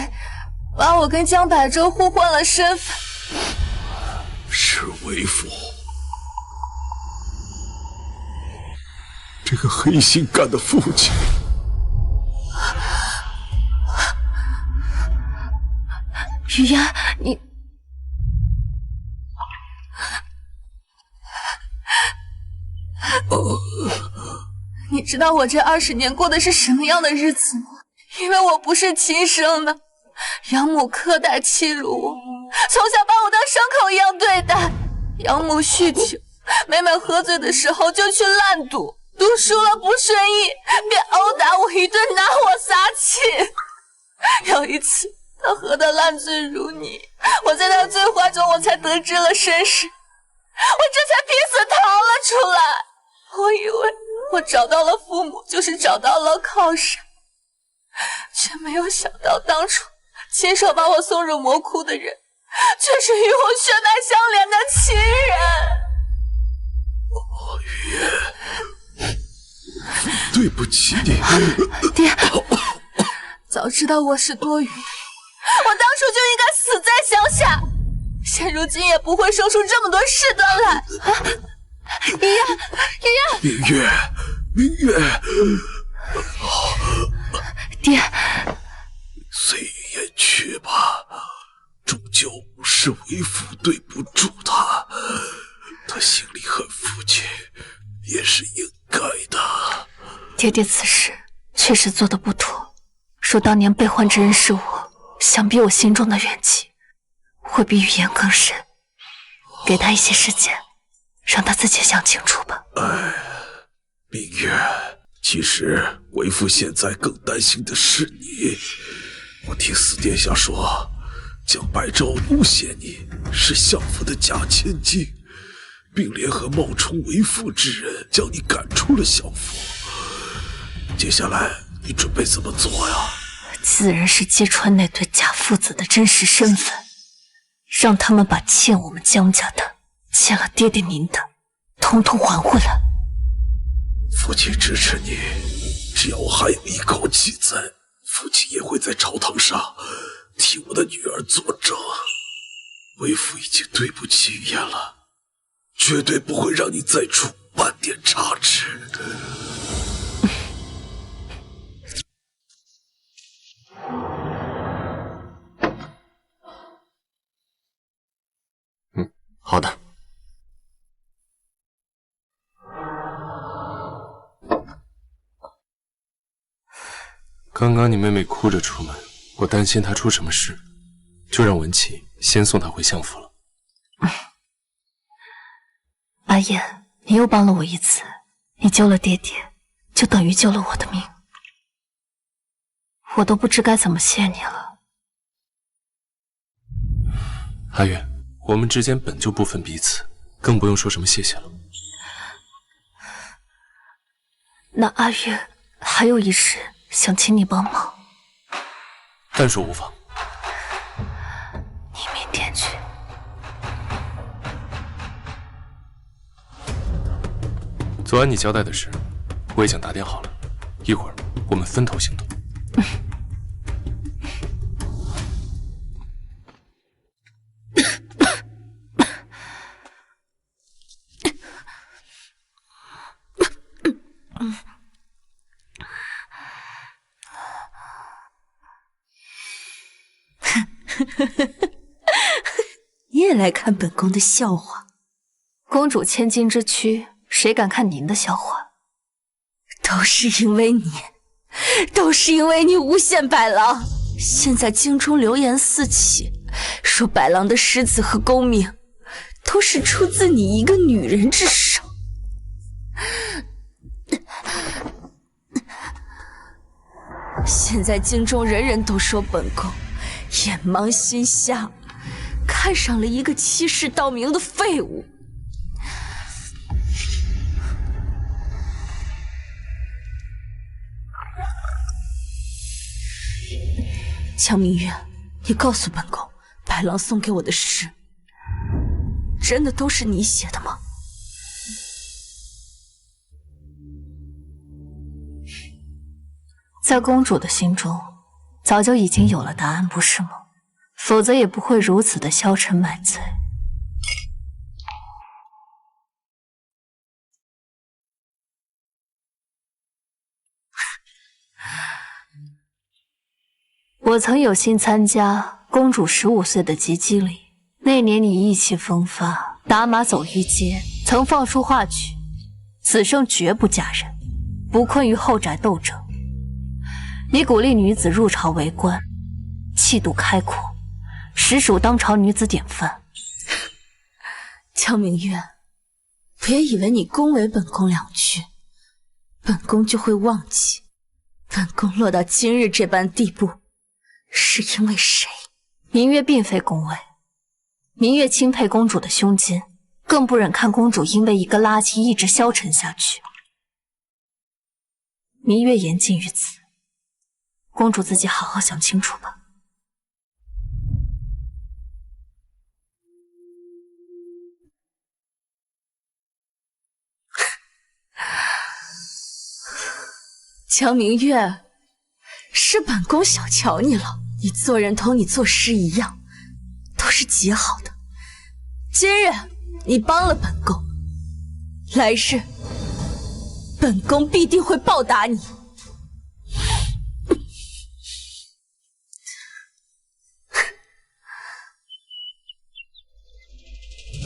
把我跟江百舟互换了身份？是为父。这个黑心干的父亲。雨嫣，你你知道我这20年过的是什么样的日子吗？因为我不是亲生的，养母苛待欺辱我，从小把我当牲口一样对待。养母酗酒，每每喝醉的时候就去滥赌，赌输了不顺意，便殴打我一顿，拿我撒气。有一次他喝得烂醉如泥，我在他醉话中我才得知了身世，我这才拼死逃了出来。我以为我找到了父母，就是找到了靠山，却没有想到当初亲手把我送入魔窟的人，却是与我血脉相连的亲人。雨嫣，对不起你。爹，早知道我是多余的，我当初就应该死在乡下，现如今也不会生出这么多事端来。雨嫣，明月，明月，爹，随雨嫣去吧，终究是为父对不住他，他心里恨父亲也是应该的。爹爹此事确实做得不妥，若当年被换之人是我，想必我心中的怨气会比雨嫣更深。给他一些时间，让他自己想清楚吧。明月，其实为父现在更担心的是你。我听四殿下说，江百舟诬陷你是相府的假千金，并联合冒充为父之人将你赶出了相府。接下来你准备怎么做呀？自然是揭穿那对假父子的真实身份，让他们把欠我们江家的、欠了爹爹您的，统统还回来。父亲支持你，只只要我还有一口气在，父亲也会在朝堂上替我的女儿作证。为父已经对不起雨嫣了，绝对不会让你再出半点差池。好的。刚刚你妹妹哭着出门，我担心她出什么事，就让文琪先送她回相府了。阿燕，你又帮了我一次，你救了爹爹，就等于救了我的命，我都不知该怎么谢你了。阿月，我们之间本就不分彼此，更不用说什么谢谢了。那阿月还有一事想请你帮忙。但说无妨。你明天去。昨晚你交代的事，我已经打点好了，一会儿我们分头行动。你也来看本宫的笑话？公主千金之躯，谁敢看您的笑话？都是因为你，都是因为你诬陷百郎。现在京中流言四起，说百郎的师子和功名都是出自你一个女人之手。现在京中人人都说本宫眼盲心瞎，看上了一个欺世盗名的废物。江明月，你告诉本宫，白狼送给我的诗，真的都是你写的吗？在公主的心中，早就已经有了答案，不是吗？否则也不会如此的消沉买醉。我曾有幸参加公主15岁的及笄礼，那年你意气风发，打马走御街，曾放出话曲：此生绝不嫁人，不困于后宅斗争。你鼓励女子入朝为官，气度开阔，实属当朝女子典范。江明月，别以为你恭维本宫2句，本宫就会忘记，本宫落到今日这般地步，是因为谁？明月并非恭维，明月钦佩公主的胸襟，更不忍看公主因为一个垃圾一直消沉下去。明月言尽于此，公主自己好好想清楚吧。江明月，是本宫小瞧你了，你做人同你做事一样，都是极好的。今日你帮了本宫，来日本宫必定会报答你。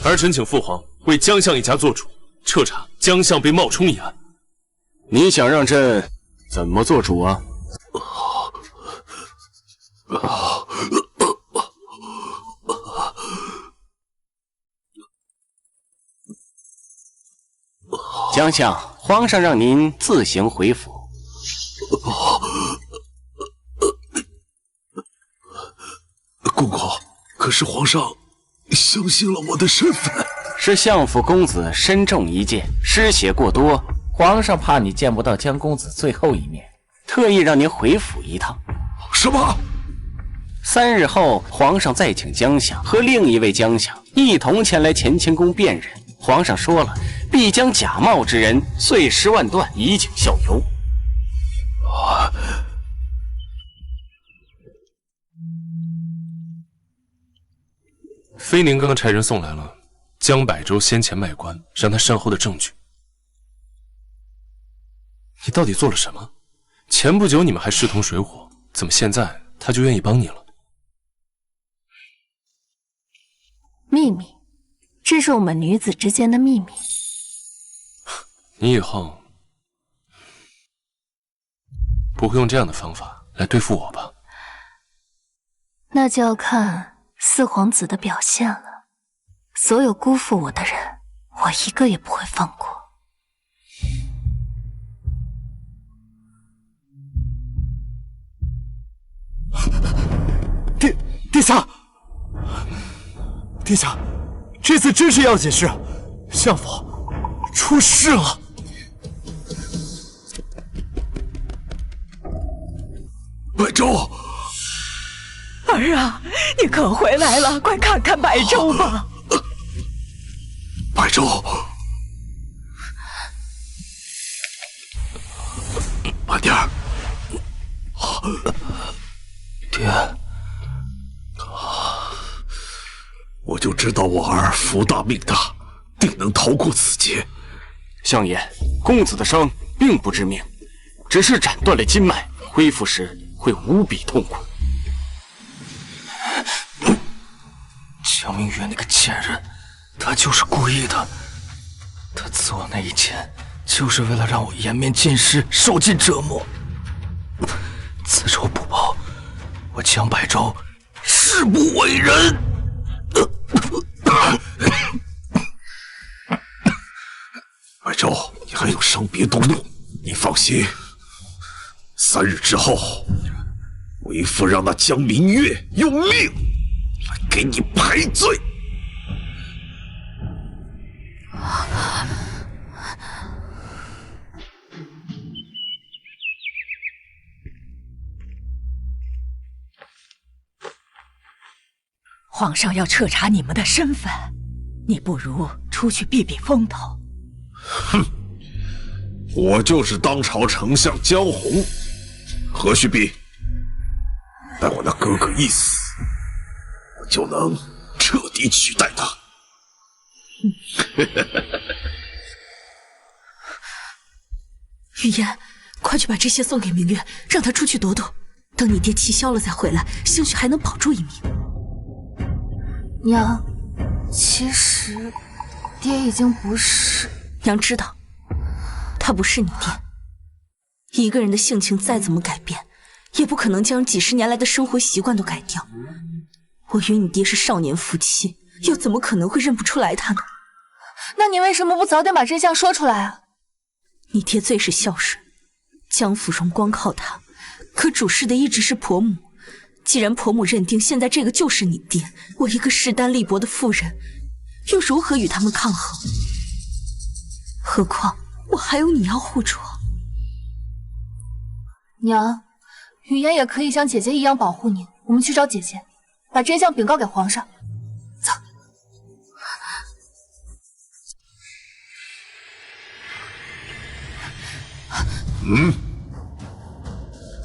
儿臣请父皇为江相一家做主，彻查江相被冒充一案。你想让朕怎么做主啊？江相，皇上让您自行回府。公公，可是皇上相信了我的身份。是相府公子身中一箭，失血过多，皇上怕你见不到江公子最后一面，特意让您回府一趟。什么？3日后，皇上再请江相和另一位江相一同前来乾清宫辨认。皇上说了，必将假冒之人碎尸万段，以儆效尤。飞宁刚刚差人送来了江百洲先前卖官让他善后的证据。你到底做了什么？前不久你们还势同水火，怎么现在他就愿意帮你了？秘密，这是我们女子之间的秘密。你以后不会用这样的方法来对付我吧？那就要看四皇子的表现了。所有辜负我的人，我一个也不会放过。殿下，殿下，这次真是要紧事，相府出事了。百洲，儿啊，你可回来了，快看看百洲吧。百洲，慢点儿。爹，我就知道我儿福大命大，定能逃过此劫。相爷，公子的伤并不致命，只是斩断了筋脉，恢复时会无比痛苦。江明月那个贱人，他就是故意的。他刺我那一剑，就是为了让我颜面尽失，受尽折磨。此仇不报，我江百洲誓不为人。百洲，你还有伤别动怒，你放心，3日之后，为父让那江明月用命来给你赔罪。皇上要彻查你们的身份，你不如出去避避风头。哼，我就是当朝丞相江红，何须避？待我那哥哥一死，我就能彻底取代他。雨嫣，快去把这些送给明月，让他出去躲躲。等你爹气消了再回来，兴许还能保住一命。娘，其实爹已经不是……娘知道，他不是你爹。一个人的性情再怎么改变，也不可能将几十年来的生活习惯都改掉。我与你爹是少年夫妻，又怎么可能会认不出来他呢？那你为什么不早点把真相说出来啊？你爹最是孝顺，江芙蓉光靠他，可主事的一直是婆母。既然婆母认定现在这个就是你爹，我一个势单力薄的妇人，又如何与他们抗衡？何况我还有你要护着。娘，雨嫣也可以像姐姐一样保护你。我们去找姐姐，把真相禀告给皇上。走。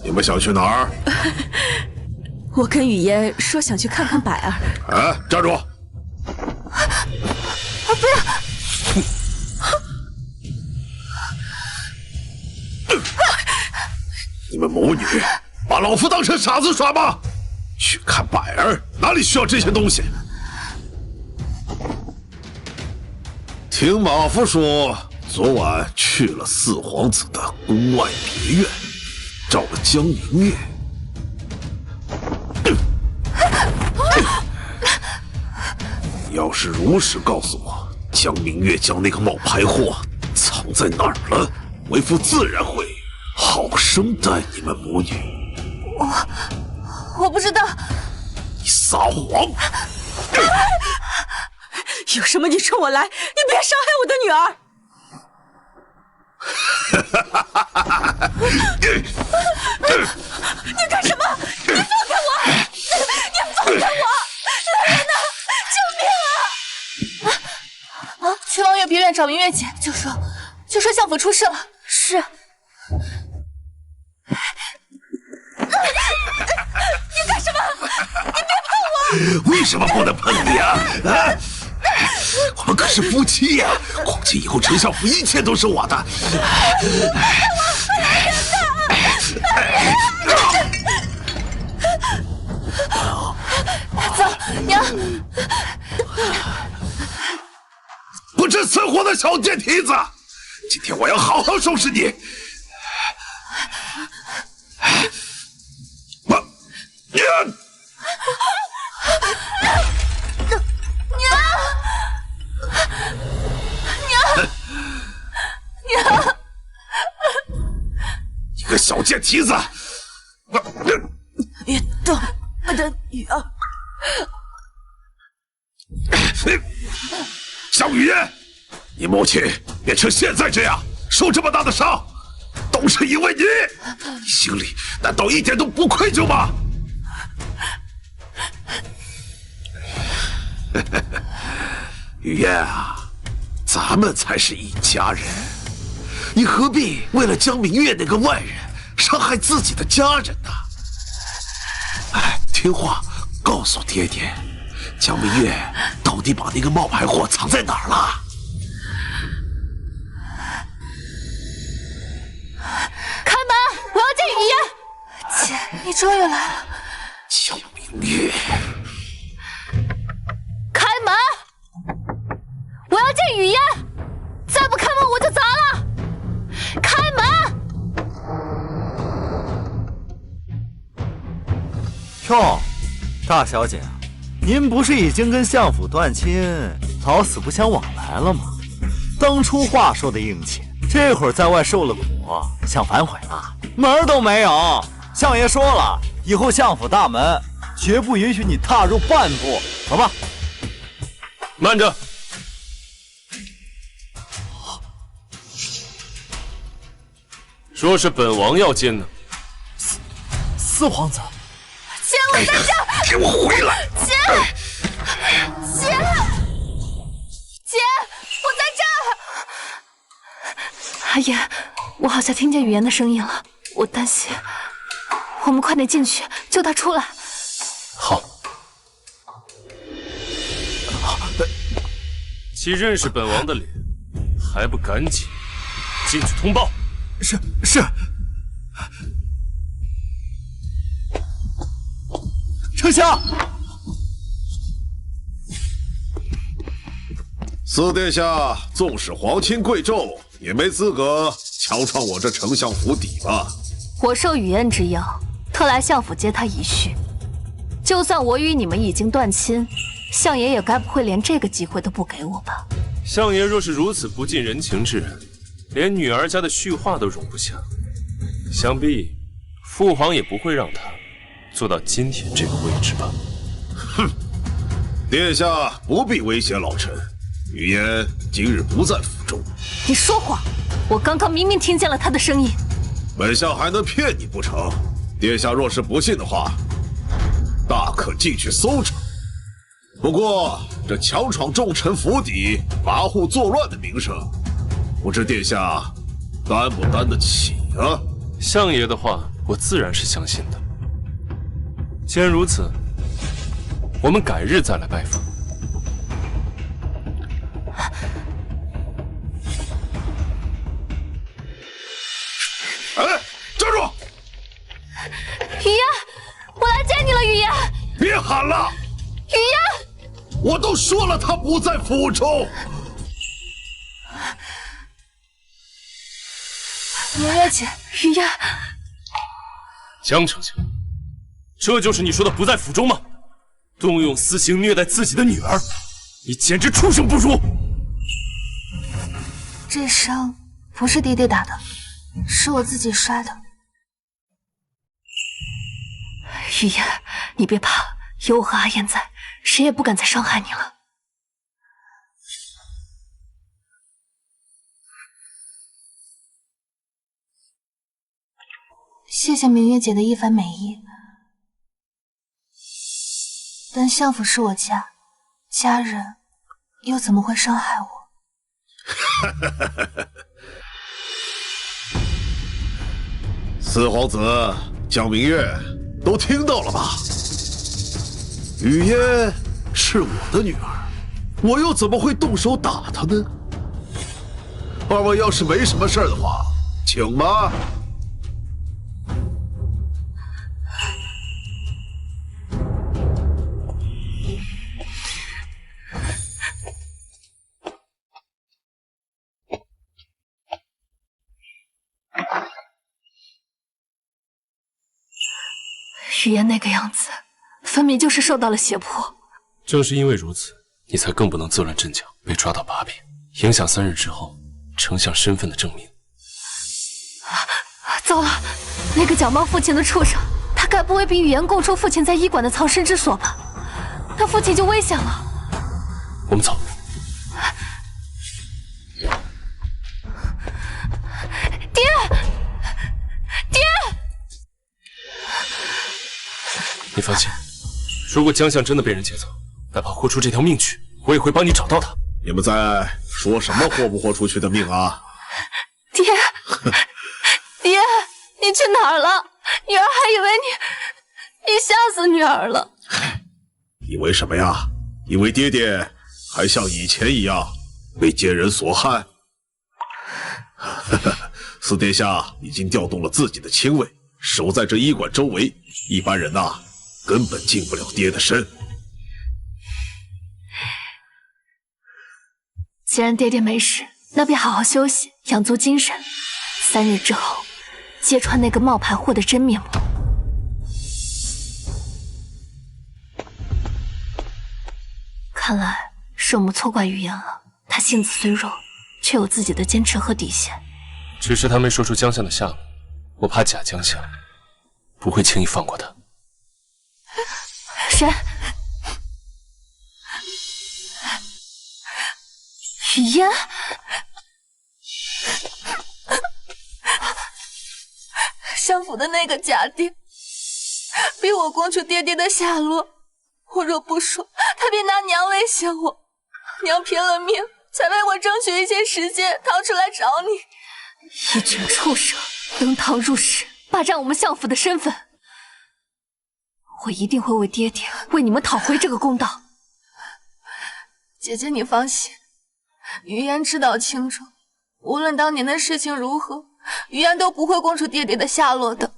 你们想去哪儿？我跟雨嫣说想去看看百儿。哎，站住！不要！你们母女把老夫当成傻子耍吗？去看百儿，哪里需要这些东西？听马夫说，昨晚去了四皇子的宫外别院，找了江明月。你要是如实告诉我，江明月将那个冒牌货藏在哪儿了，为父自然会好生待你们母女。我不知道。你撒谎！有什么你冲我来，你别伤害我的女儿！你干什么？你放开我！你放开我！来人呐！救命啊！去望月别院找明月姐，就说相府出事了。是。为什么不能碰你啊？啊！我们可是夫妻呀！况且以后丞相府一切都是我的。走，娘！不知死活的小贱蹄子！今天我要好好收拾你！我，娘！娘！你个小贱蹄子！别动我的女儿！项羽燕，你母亲变成现在这样，受这么大的伤，都是因为你！你心里难道一点都不愧疚吗？雨燕啊，咱们才是一家人，你何必为了江明月那个外人伤害自己的家人呢？哎，听话，告诉爹爹，江明月到底把那个冒牌货藏在哪儿了？开门！我要见雨燕。姐，你终于来了。江明月，开门！我要见雨燕，再不开门我就砸了！开门！哟，大小姐，您不是已经跟相府断亲，老死不相往来了吗？当初话说的硬气，这会儿在外受了苦，想反悔了？门儿都没有！相爷说了，以后相府大门绝不允许你踏入半步。走吧。慢着！说是本王要见呢。四皇子。姐，我在这儿！给我回来！姐，姐，姐，我在这儿！阿言，我好像听见语言的声音了，我担心。我们快点进去，救他出来。好。既认识本王的脸，还不赶紧进去通报？是。丞相，四殿下纵使皇亲贵胄，也没资格强闯我这丞相府邸吧？我受雨燕之邀，特来相府接他一叙。就算我与你们已经断亲，相爷也该不会连这个机会都不给我吧？相爷若是如此不近人情之人，连女儿家的叙话都容不下，想必父皇也不会让他做到今天这个位置吧？哼，殿下不必威胁老臣，雨嫣今日不在府中。你说谎！我刚刚明明听见了他的声音。本相还能骗你不成？殿下若是不信的话，大可进去搜查。不过这强闯重臣府邸、跋扈作乱的名声，不知殿下担不担得起啊？相爷的话，我自然是相信的。既然如此，我们改日再来拜访。哎，站住！雨嫣，我来见你了，雨嫣。别喊了！雨嫣，我都说了，他不在府中。明月姐，雨嫣，江丞相，这就是你说的不在府中吗？动用私刑虐待自己的女儿，你简直畜生不如！这伤不是爹爹打的，是我自己摔的。雨嫣，你别怕，有我和阿燕在，谁也不敢再伤害你了。谢谢明月姐的一番美意，但相府是我家，家人又怎么会伤害我？四皇子江明月都听到了吧？雨嫣是我的女儿，我又怎么会动手打她呢？二位要是没什么事儿的话，请吧。雨嫣那个样子，分明就是受到了胁迫。正是因为如此，你才更不能自乱阵脚，被抓到把柄，影响3日之后丞相身份的证明。糟了，那个假冒父亲的畜生，他该不会比雨嫣供出父亲在医馆的藏身之所吧？那父亲就危险了。我们走。爹，爹！你放心，如果江相真的被人劫走，哪怕豁出这条命去，我也会帮你找到他。你们在说什么豁不豁出去的命啊？爹，爹，你去哪儿了？女儿还以为你吓死女儿了。以为什么呀？以为爹爹还像以前一样被奸人所害？四殿下已经调动了自己的亲卫，守在这医馆周围，一般人呐，根本近不了爹的身。既然爹爹没事，那便好好休息，养足精神。3日之后，揭穿那个冒牌货的真面目。看来是我们错怪雨嫣了。她性子虽弱，却有自己的坚持和底线。只是他没说出江相的下落，我怕假江相不会轻易放过他。谁？雨嫣？相府的那个假爹，逼我供出爹爹的下落。我若不说，他便拿娘威胁我。娘拼了命，才为我争取一些时间，逃出来找你。一群畜生，登堂入室，霸占我们相府的身份。我一定会为爹爹，为你们讨回这个公道。姐姐，你放心，雨嫣知道清楚，无论当年的事情如何，雨嫣都不会供出爹爹的下落的。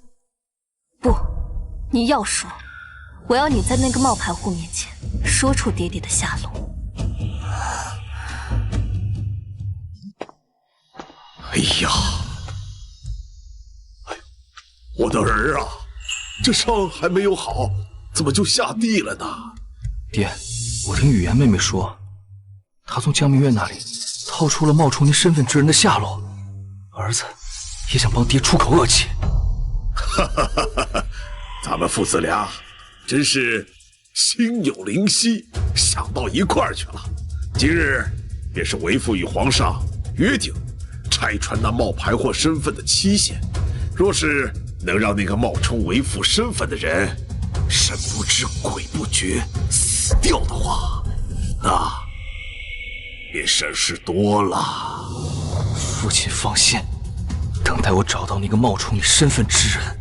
不，你要说，我要你在那个冒牌户面前说出爹爹的下落。哎呀，我的儿啊，这伤还没有好，怎么就下地了呢？爹，我听雨嫣妹妹说，她从江明月那里套出了冒充您身份之人的下落，儿子也想帮爹出口恶气。咱们父子俩真是心有灵犀，想到一块儿去了。今日便是为父与皇上约定拆穿那冒牌货身份的期限，若是能让那个冒充为父身份的人神不知鬼不觉死掉的话，那便省事多了。父亲放心，等待我找到那个冒充你身份之人，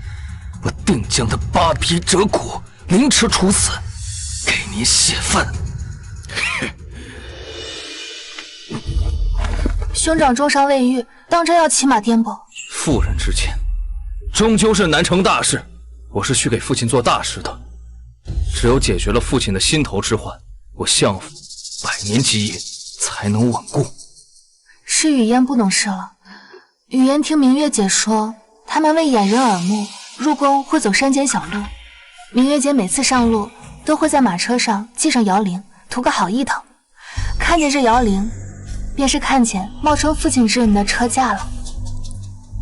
我定将他扒皮折骨，凌迟处死，给您泄愤。兄长重伤未愈，当真要骑马颠簸？妇人之前，终究是难成大事。我是去给父亲做大事的，只有解决了父亲的心头之患，我相府100年基业才能稳固。是雨嫣不懂事了。雨嫣听明月姐说，他们为掩人耳目，入宫会走山间小路。明月姐每次上路都会在马车上系上摇铃，图个好意头。看见这摇铃，便是看见冒充父亲之人的车驾了。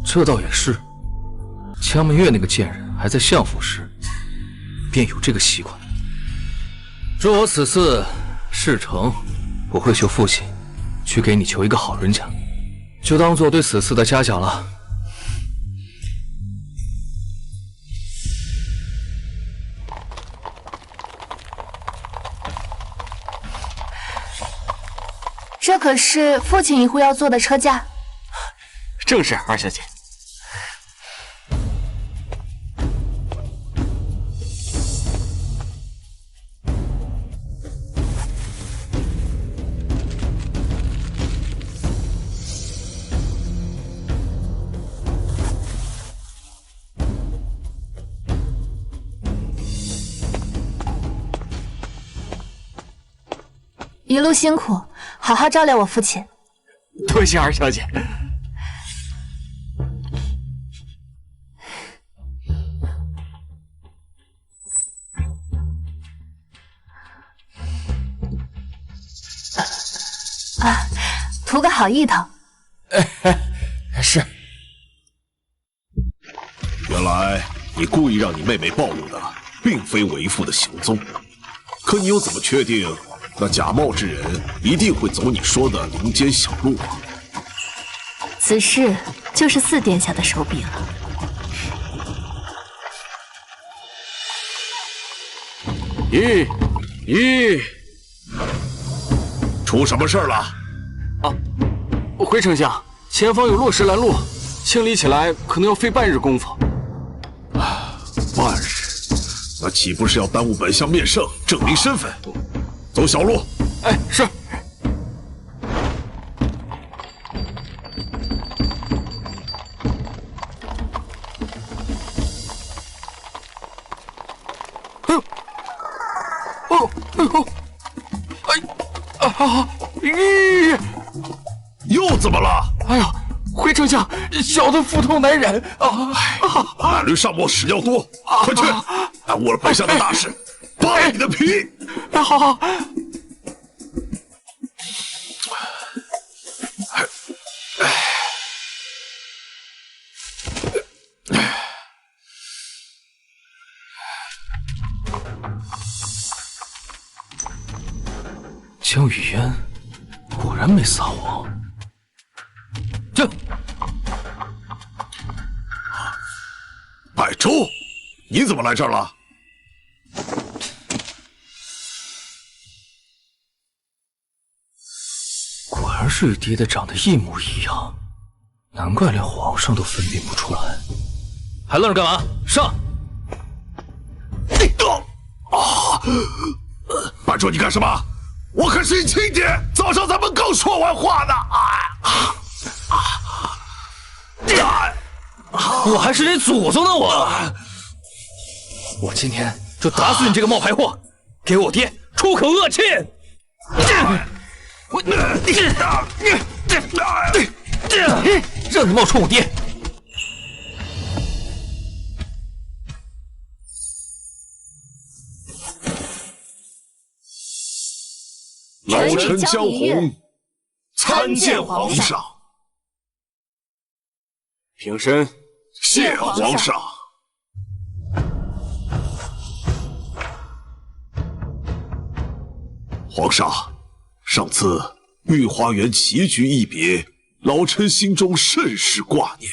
这倒也是，江明月那个贱人还在相府时，便有这个习惯。若我此次事成，我会求父亲去给你求一个好人家，就当做对此次的嘉奖了。这可是父亲一户要坐的车驾。正是，二小姐。一路辛苦，好好照料我父亲。多谢二小姐。图个好意头。是。原来你故意让你妹妹暴露的，并非为父的行踪。可你又怎么确定那假冒之人一定会走你说的林间小路啊？此事就是4殿下的手笔了。咦，出什么事了？回丞相，前方有落石拦路，清理起来可能要费半日功夫。半日？那岂不是要耽误本相面圣，证明身份？走小路。哎，是。又怎么了？哎呀，回丞相，小的腹痛难忍啊！马驴上磨屎尿多，快去！误了本相的大事，扒了你的皮！好。江雨嫣果然没撒谎。这百州，你怎么来这儿了？果然是与爹的长得一模一样，难怪连皇上都分辨不出来。还愣着干嘛？上！百州，你干什么？我可是你亲爹，早上咱们刚说完话呢。我还是你祖宗呢！我今天就打死你这个冒牌货，给我爹出口恶气！让你冒充我爹！老臣江红参见皇上。平身。谢皇上。皇上，上次御花园棋局一别，老臣心中甚是挂念，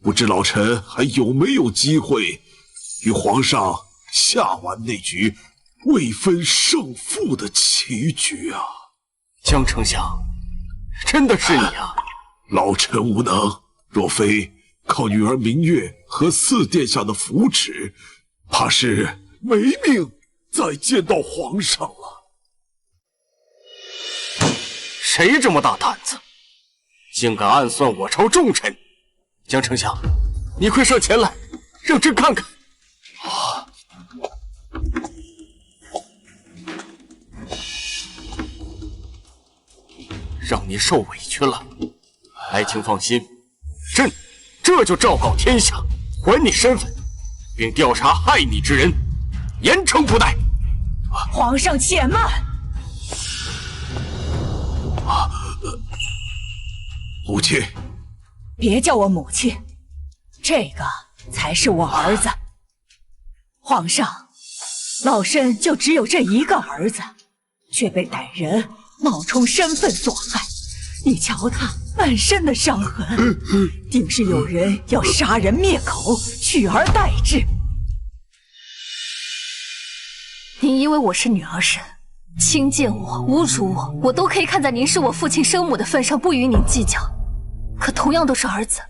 不知老臣还有没有机会与皇上下完那局未分胜负的棋局啊！江丞相，真的是你啊！老臣无能，若非靠女儿明月和4殿下的扶持，怕是没命再见到皇上了。谁这么大胆子，竟敢暗算我朝重臣？江丞相，你快上前来，让朕看看。让你受委屈了，爱卿放心，朕这就昭告天下，还你身份，并调查害你之人，严惩不贷。皇上且慢。母亲，别叫我母亲，这个才是我儿子。皇上，老身就只有这一个儿子，却被歹人冒充身份所害。你瞧他满身的伤痕，定是有人要杀人灭口，取而代之。您以为我是女儿身，轻贱我、侮辱我，我都可以看在您是我父亲生母的份上，不与您计较。可同样都是儿子，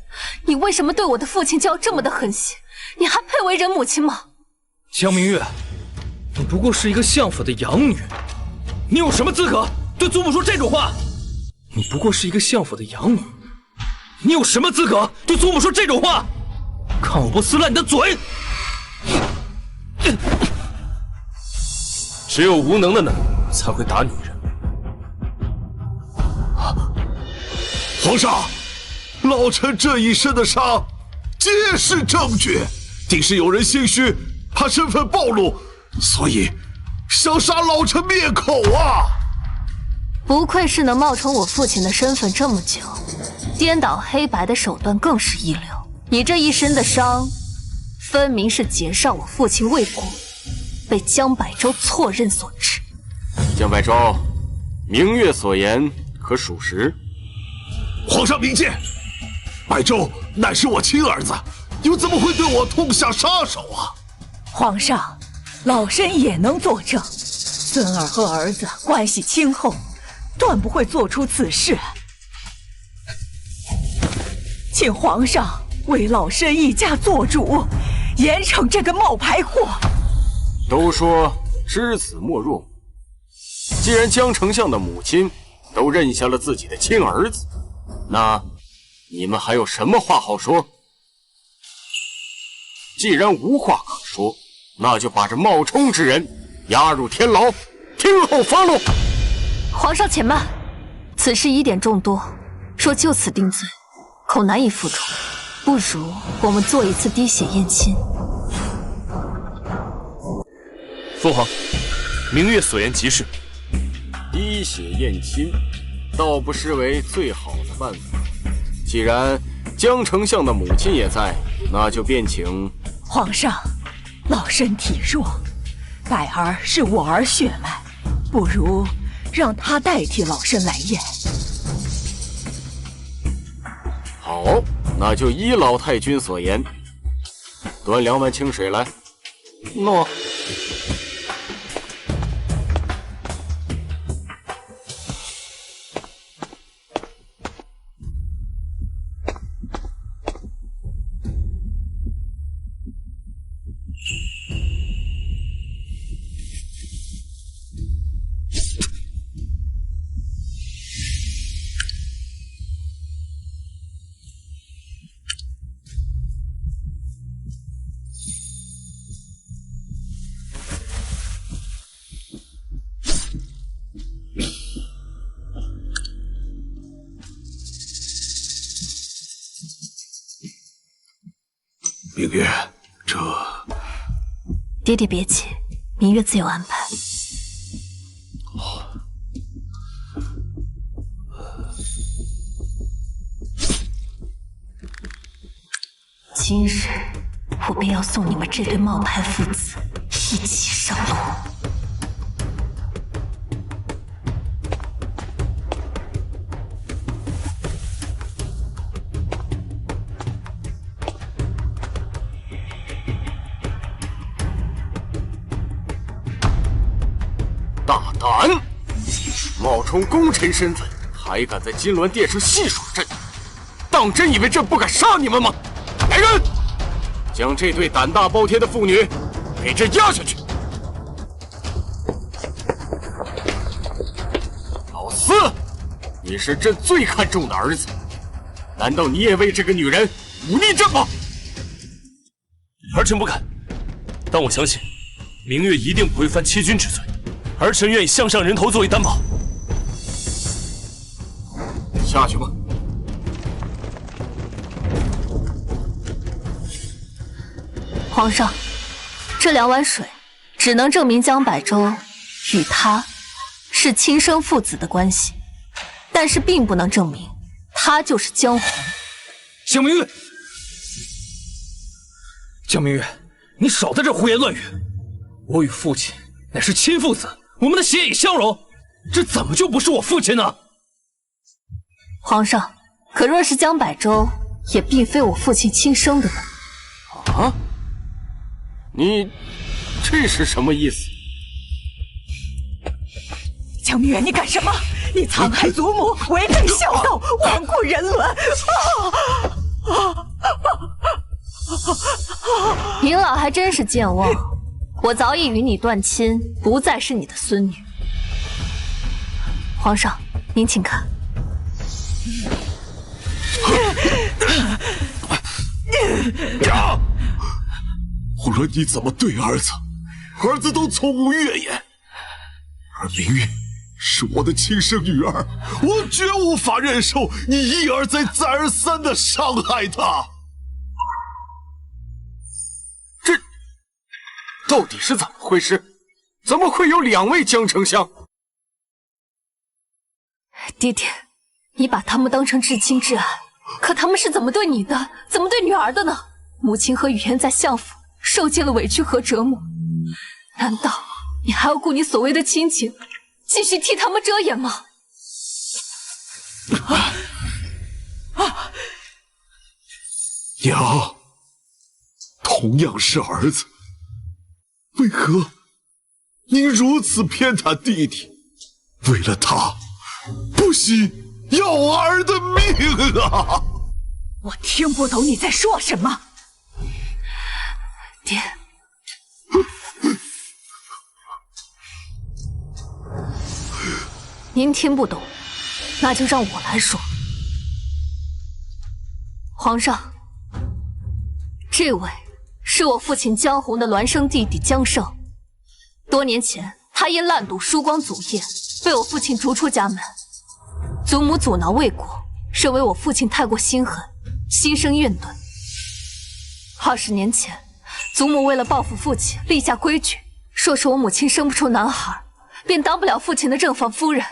你为什么对我的父亲就要这么的狠心？你还配为人母亲吗？江明月，你不过是一个相府的养女，你有什么资格对祖母说这种话？你不过是一个相府的养女，你有什么资格对祖母说这种话？看我不撕烂你的嘴！只有无能的男人才会打女人，皇上，老臣这一身的伤，皆是证据，定是有人心虚，怕身份暴露，所以想杀老臣灭口啊！不愧是能冒充我父亲的身份这么久，颠倒黑白的手段更是一流。你这一身的伤，分明是劫杀我父亲未果，被江百州错认所致。江百州，明月所言可属实？皇上明鉴，百州乃是我亲儿子，又怎么会对我痛下杀手啊？皇上，老身也能作证，孙儿和儿子关系亲厚，断不会做出此事。请皇上为老身一家做主，严惩这个冒牌货。都说知子莫若母，既然江丞相的母亲都认下了自己的亲儿子，那你们还有什么话好说？既然无话可说，那就把这冒充之人押入天牢，听候发落。皇上且慢，此事疑点众多，若就此定罪，恐难以服众。不如我们做一次滴血验亲。父皇，明月所言极是。滴血验亲，倒不失为最好的办法。既然江丞相的母亲也在，那就便请皇上。老身体弱，百儿是我儿血脉，不如让他代替老身来验。好，那就依老太君所言，端2碗清水来。诺。明月，这……爹爹别急，明月自有安排。今日我便要送你们这对冒牌父子一起上路。大胆！冒充功臣身份，还敢在金銮殿上戏耍朕？当真以为朕不敢杀你们吗？来人，将这对胆大包天的妇女给朕押下去！老四，你是朕最看重的儿子，难道你也为这个女人忤逆朕吗？儿臣不敢，但我相信明月一定不会犯欺君之罪。儿臣愿以项上人头作为担保。下去吧。皇上，这2碗水只能证明江百州与他是亲生父子的关系，但是并不能证明他就是江红。江明月，江明月，你少在这胡言乱语！我与父亲乃是亲父子，我们的血液相融，这怎么就不是我父亲呢？皇上，可若是江百州，也并非我父亲亲生的呢。啊？你这是什么意思？江明月，你干什么？你残害祖母，违背孝道，罔顾人伦！您老还真是健忘，我早已与你断亲，不再是你的孙女。皇上，您请看。呀！无论你怎么对儿子，儿子都从无怨言。而明月是我的亲生女儿，我绝无法忍受你一而再、再而三的伤害她。这到底是怎么回事？怎么会有2位江丞相？爹爹，你把他们当成至亲至爱，可他们是怎么对你的，怎么对女儿的呢？母亲和雨嫣在相府受尽了委屈和折磨，难道你还要顾你所谓的亲情，继续替他们遮掩吗？娘，同样是儿子，为何您如此偏袒弟弟？为了他，不惜要儿的命啊！我听不懂你在说什么。爹，您听不懂，那就让我来说。皇上，这位是我父亲江红的孪生弟弟江胜。多年前，他因滥赌输光祖业，被我父亲逐出家门。祖母阻挠未果，认为我父亲太过心狠，心生怨怼。20年前，祖母为了报复父亲，立下规矩，说是我母亲生不出男孩，便当不了父亲的正房夫人。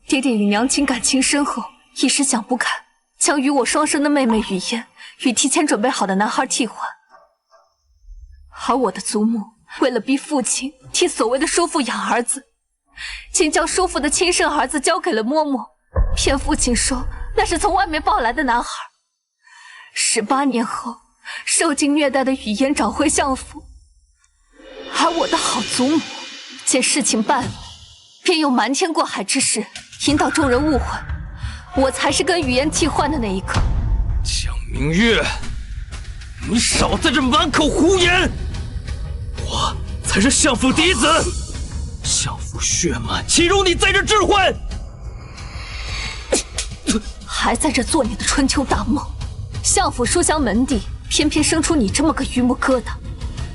爹爹与娘亲感情深厚，一时想不开，将与我双生的妹妹雨嫣与提前准备好的男孩替换。而我的祖母为了逼父亲替所谓的叔父养儿子，竟将叔父的亲生儿子交给了嬷嬷，骗父亲说那是从外面抱来的男孩。18年后，受尽虐待的雨嫣找回相府，而我的好祖母见事情败露，便用瞒天过海之事引导众人误会，我才是跟雨嫣替换的那一个。江明月，你少在这满口胡言！我才是相府嫡子，相府血脉岂容你在这置换？还在这做你的春秋大梦？相府书香门第，偏偏生出你这么个榆木疙瘩，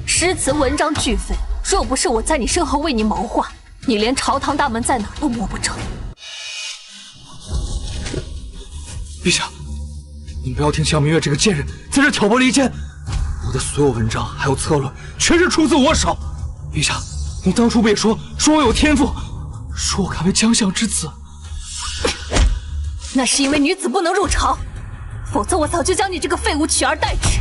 诗词文章俱废。若不是我在你身后为你谋划，你连朝堂大门在哪都摸不着。陛下，您不要听江明月这个贱人在这挑拨离间。我的所有文章还有策论，全是出自我手。陛下，你当初不也说我有天赋，说我敢为江相之子？那是因为女子不能入朝，否则我早就将你这个废物取而代之。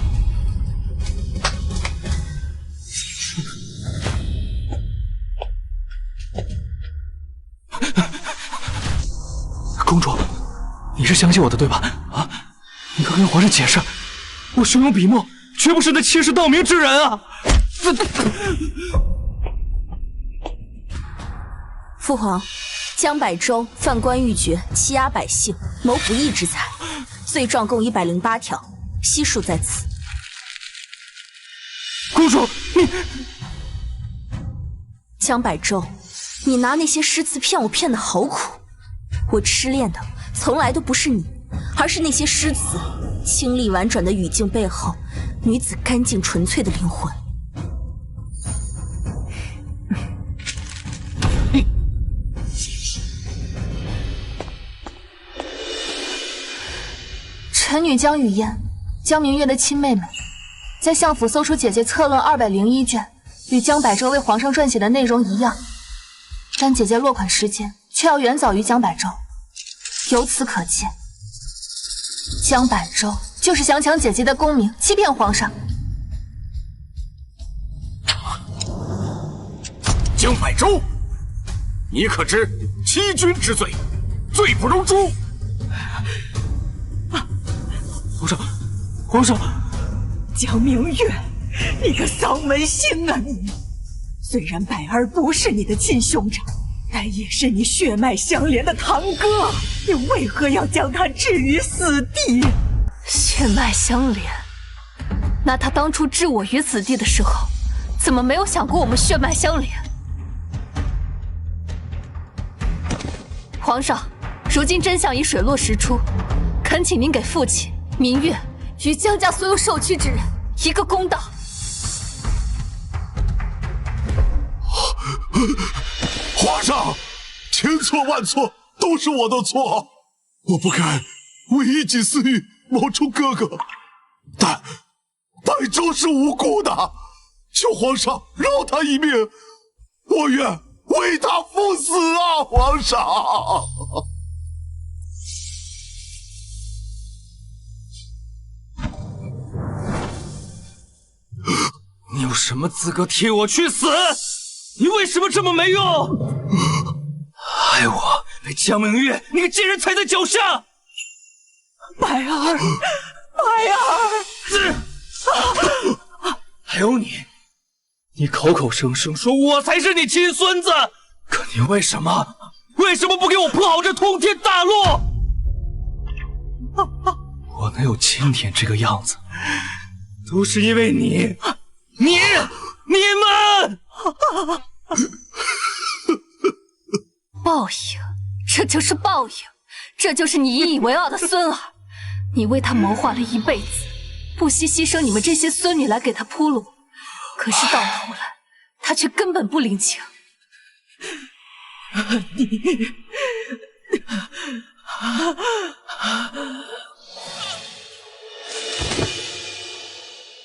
公主，你是相信我的对吧？啊，你快跟皇上解释，我胸有笔墨，绝不是那欺世盗名之人啊！父皇，江百州犯官鬻爵，欺压百姓，谋不义之财，罪状共108条，悉数在此。公主，你江百州，你拿那些诗词骗我，骗得好苦。我痴恋的从来都不是你，而是那些诗词，清丽婉转的语境背后，女子干净纯粹的灵魂。臣女江雨嫣，江明月的亲妹妹，在相府搜出姐姐策论201卷，与江百州为皇上撰写的内容一样，但姐姐落款时间却要远早于江百州。由此可见，江百州就是想抢姐姐的功名，欺骗皇上。江百州，你可知欺君之罪，罪不容诛。皇上，江明月，你个丧门星啊你！虽然百儿不是你的亲兄长，但也是你血脉相连的堂哥，你为何要将他置于死地？血脉相连，那他当初置我于死地的时候，怎么没有想过我们血脉相连？皇上，如今真相已水落石出，恳请您给父亲、明月与江家所有受屈之人一个公道。皇上，千错万错都是我的错，我不该为一己私欲冒充哥哥，但白州是无辜的，求皇上饶他一命，我愿为他赴死啊！皇上，你有什么资格替我去死？你为什么这么没用？害我被江明月那个贱人踩在脚下！白儿，白儿，还有你口口声声说我才是你亲孙子，可你为什么不给我铺好这通天大路？我能有今天这个样子，都是因为你们！报应，这就是报应，这就是你引以为傲的孙儿。你为他谋划了一辈子，不惜牺牲你们这些孙女来给他铺路，可是到头来，他却根本不领情。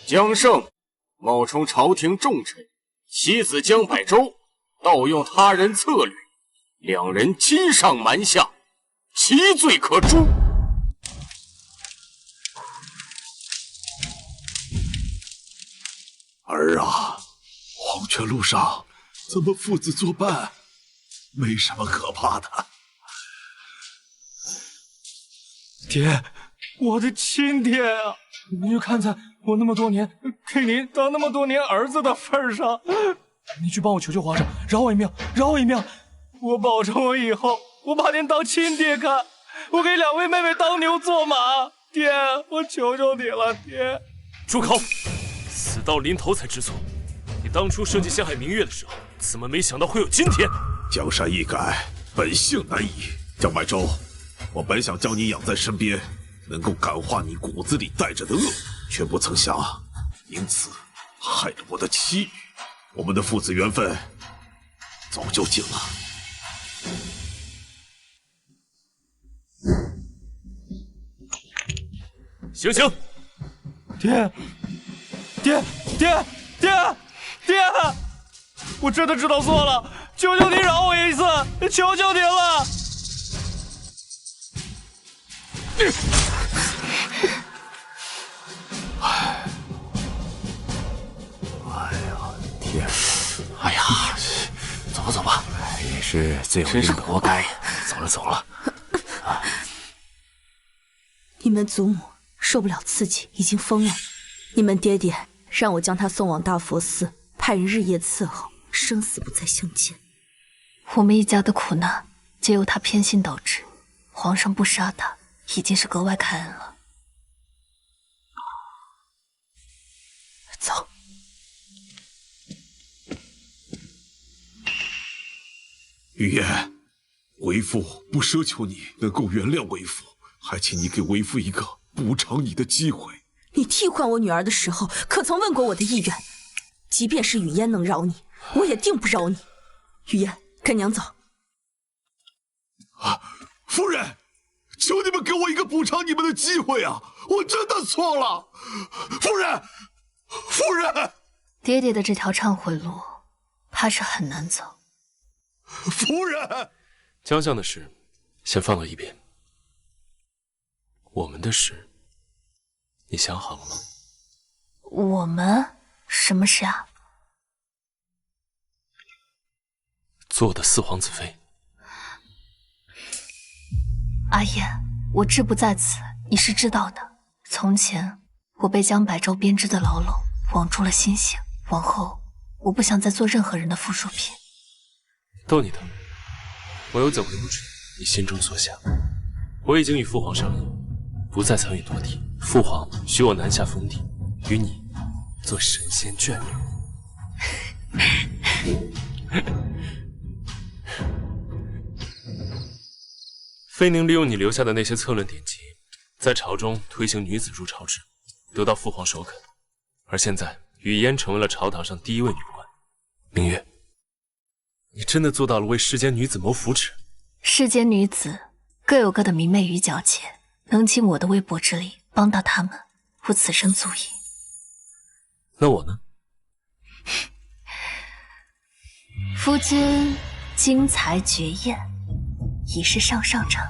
江胜冒充朝廷重臣，袭子江百州，盗用他人策略，两人欺上瞒下，其罪可诛。儿啊，黄泉路上咱们父子作伴，没什么可怕的。爹，我的亲爹啊！你就看在我那么多年给您当那么多年儿子的份上，你去帮我求求皇上，饶我一命，饶我一命！我保证我以后我把您当亲爹看，我给两位妹妹当牛做马。爹，我求求你了，爹！住口！死到临头才知错。你当初设计陷害明月的时候，怎么没想到会有今天？江山易改，本性难移。江百州，我本想将你养在身边，能够感化你骨子里带着的恶，却不曾想因此害了我的妻女。我们的父子缘分早就尽了。醒醒！爹！我真的知道错了，求求你饶我一次，求求您了！天！哎呀，走吧走吧，也是罪有应得，真是活该。走了。你们祖母受不了刺激，已经疯了。你们爹爹让我将他送往大佛寺，派人日夜伺候，生死不再相见。我们一家的苦难皆由他偏心导致，皇上不杀他，已经是格外开恩了。走。雨烟，为父不奢求你能够原谅为父，还请你给为父一个补偿你的机会。你替换我女儿的时候，可曾问过我的意愿？即便是雨烟能饶你，我也定不饶你。雨烟，跟娘走。夫人，求你们给我一个补偿你们的机会啊！我真的错了，夫人。爹爹的这条忏悔路，怕是很难走。夫人，江相的事先放到一边，我们的事，你想好了吗？我们什么事啊？做的四皇子妃。阿燕，我志不在此，你是知道的。从前我被江百州编织的牢笼网住了心性，往后我不想再做任何人的附属品。逗你的，我有怎为不止你心中所想。我已经与父皇商议，不再参与夺嫡。父皇许我南下封地，与你做神仙眷侣。妃宁利用你留下的那些策论典籍，在朝中推行女子入朝制，得到父皇首肯。而现在，雨嫣成为了朝堂上第一位女官。明月，你真的做到了为世间女子谋福祉，世间女子各有各的明媚与皎洁，能尽我的微薄之力帮到她们，我此生足矣。那我呢？夫君精彩绝艳，已是上上乘。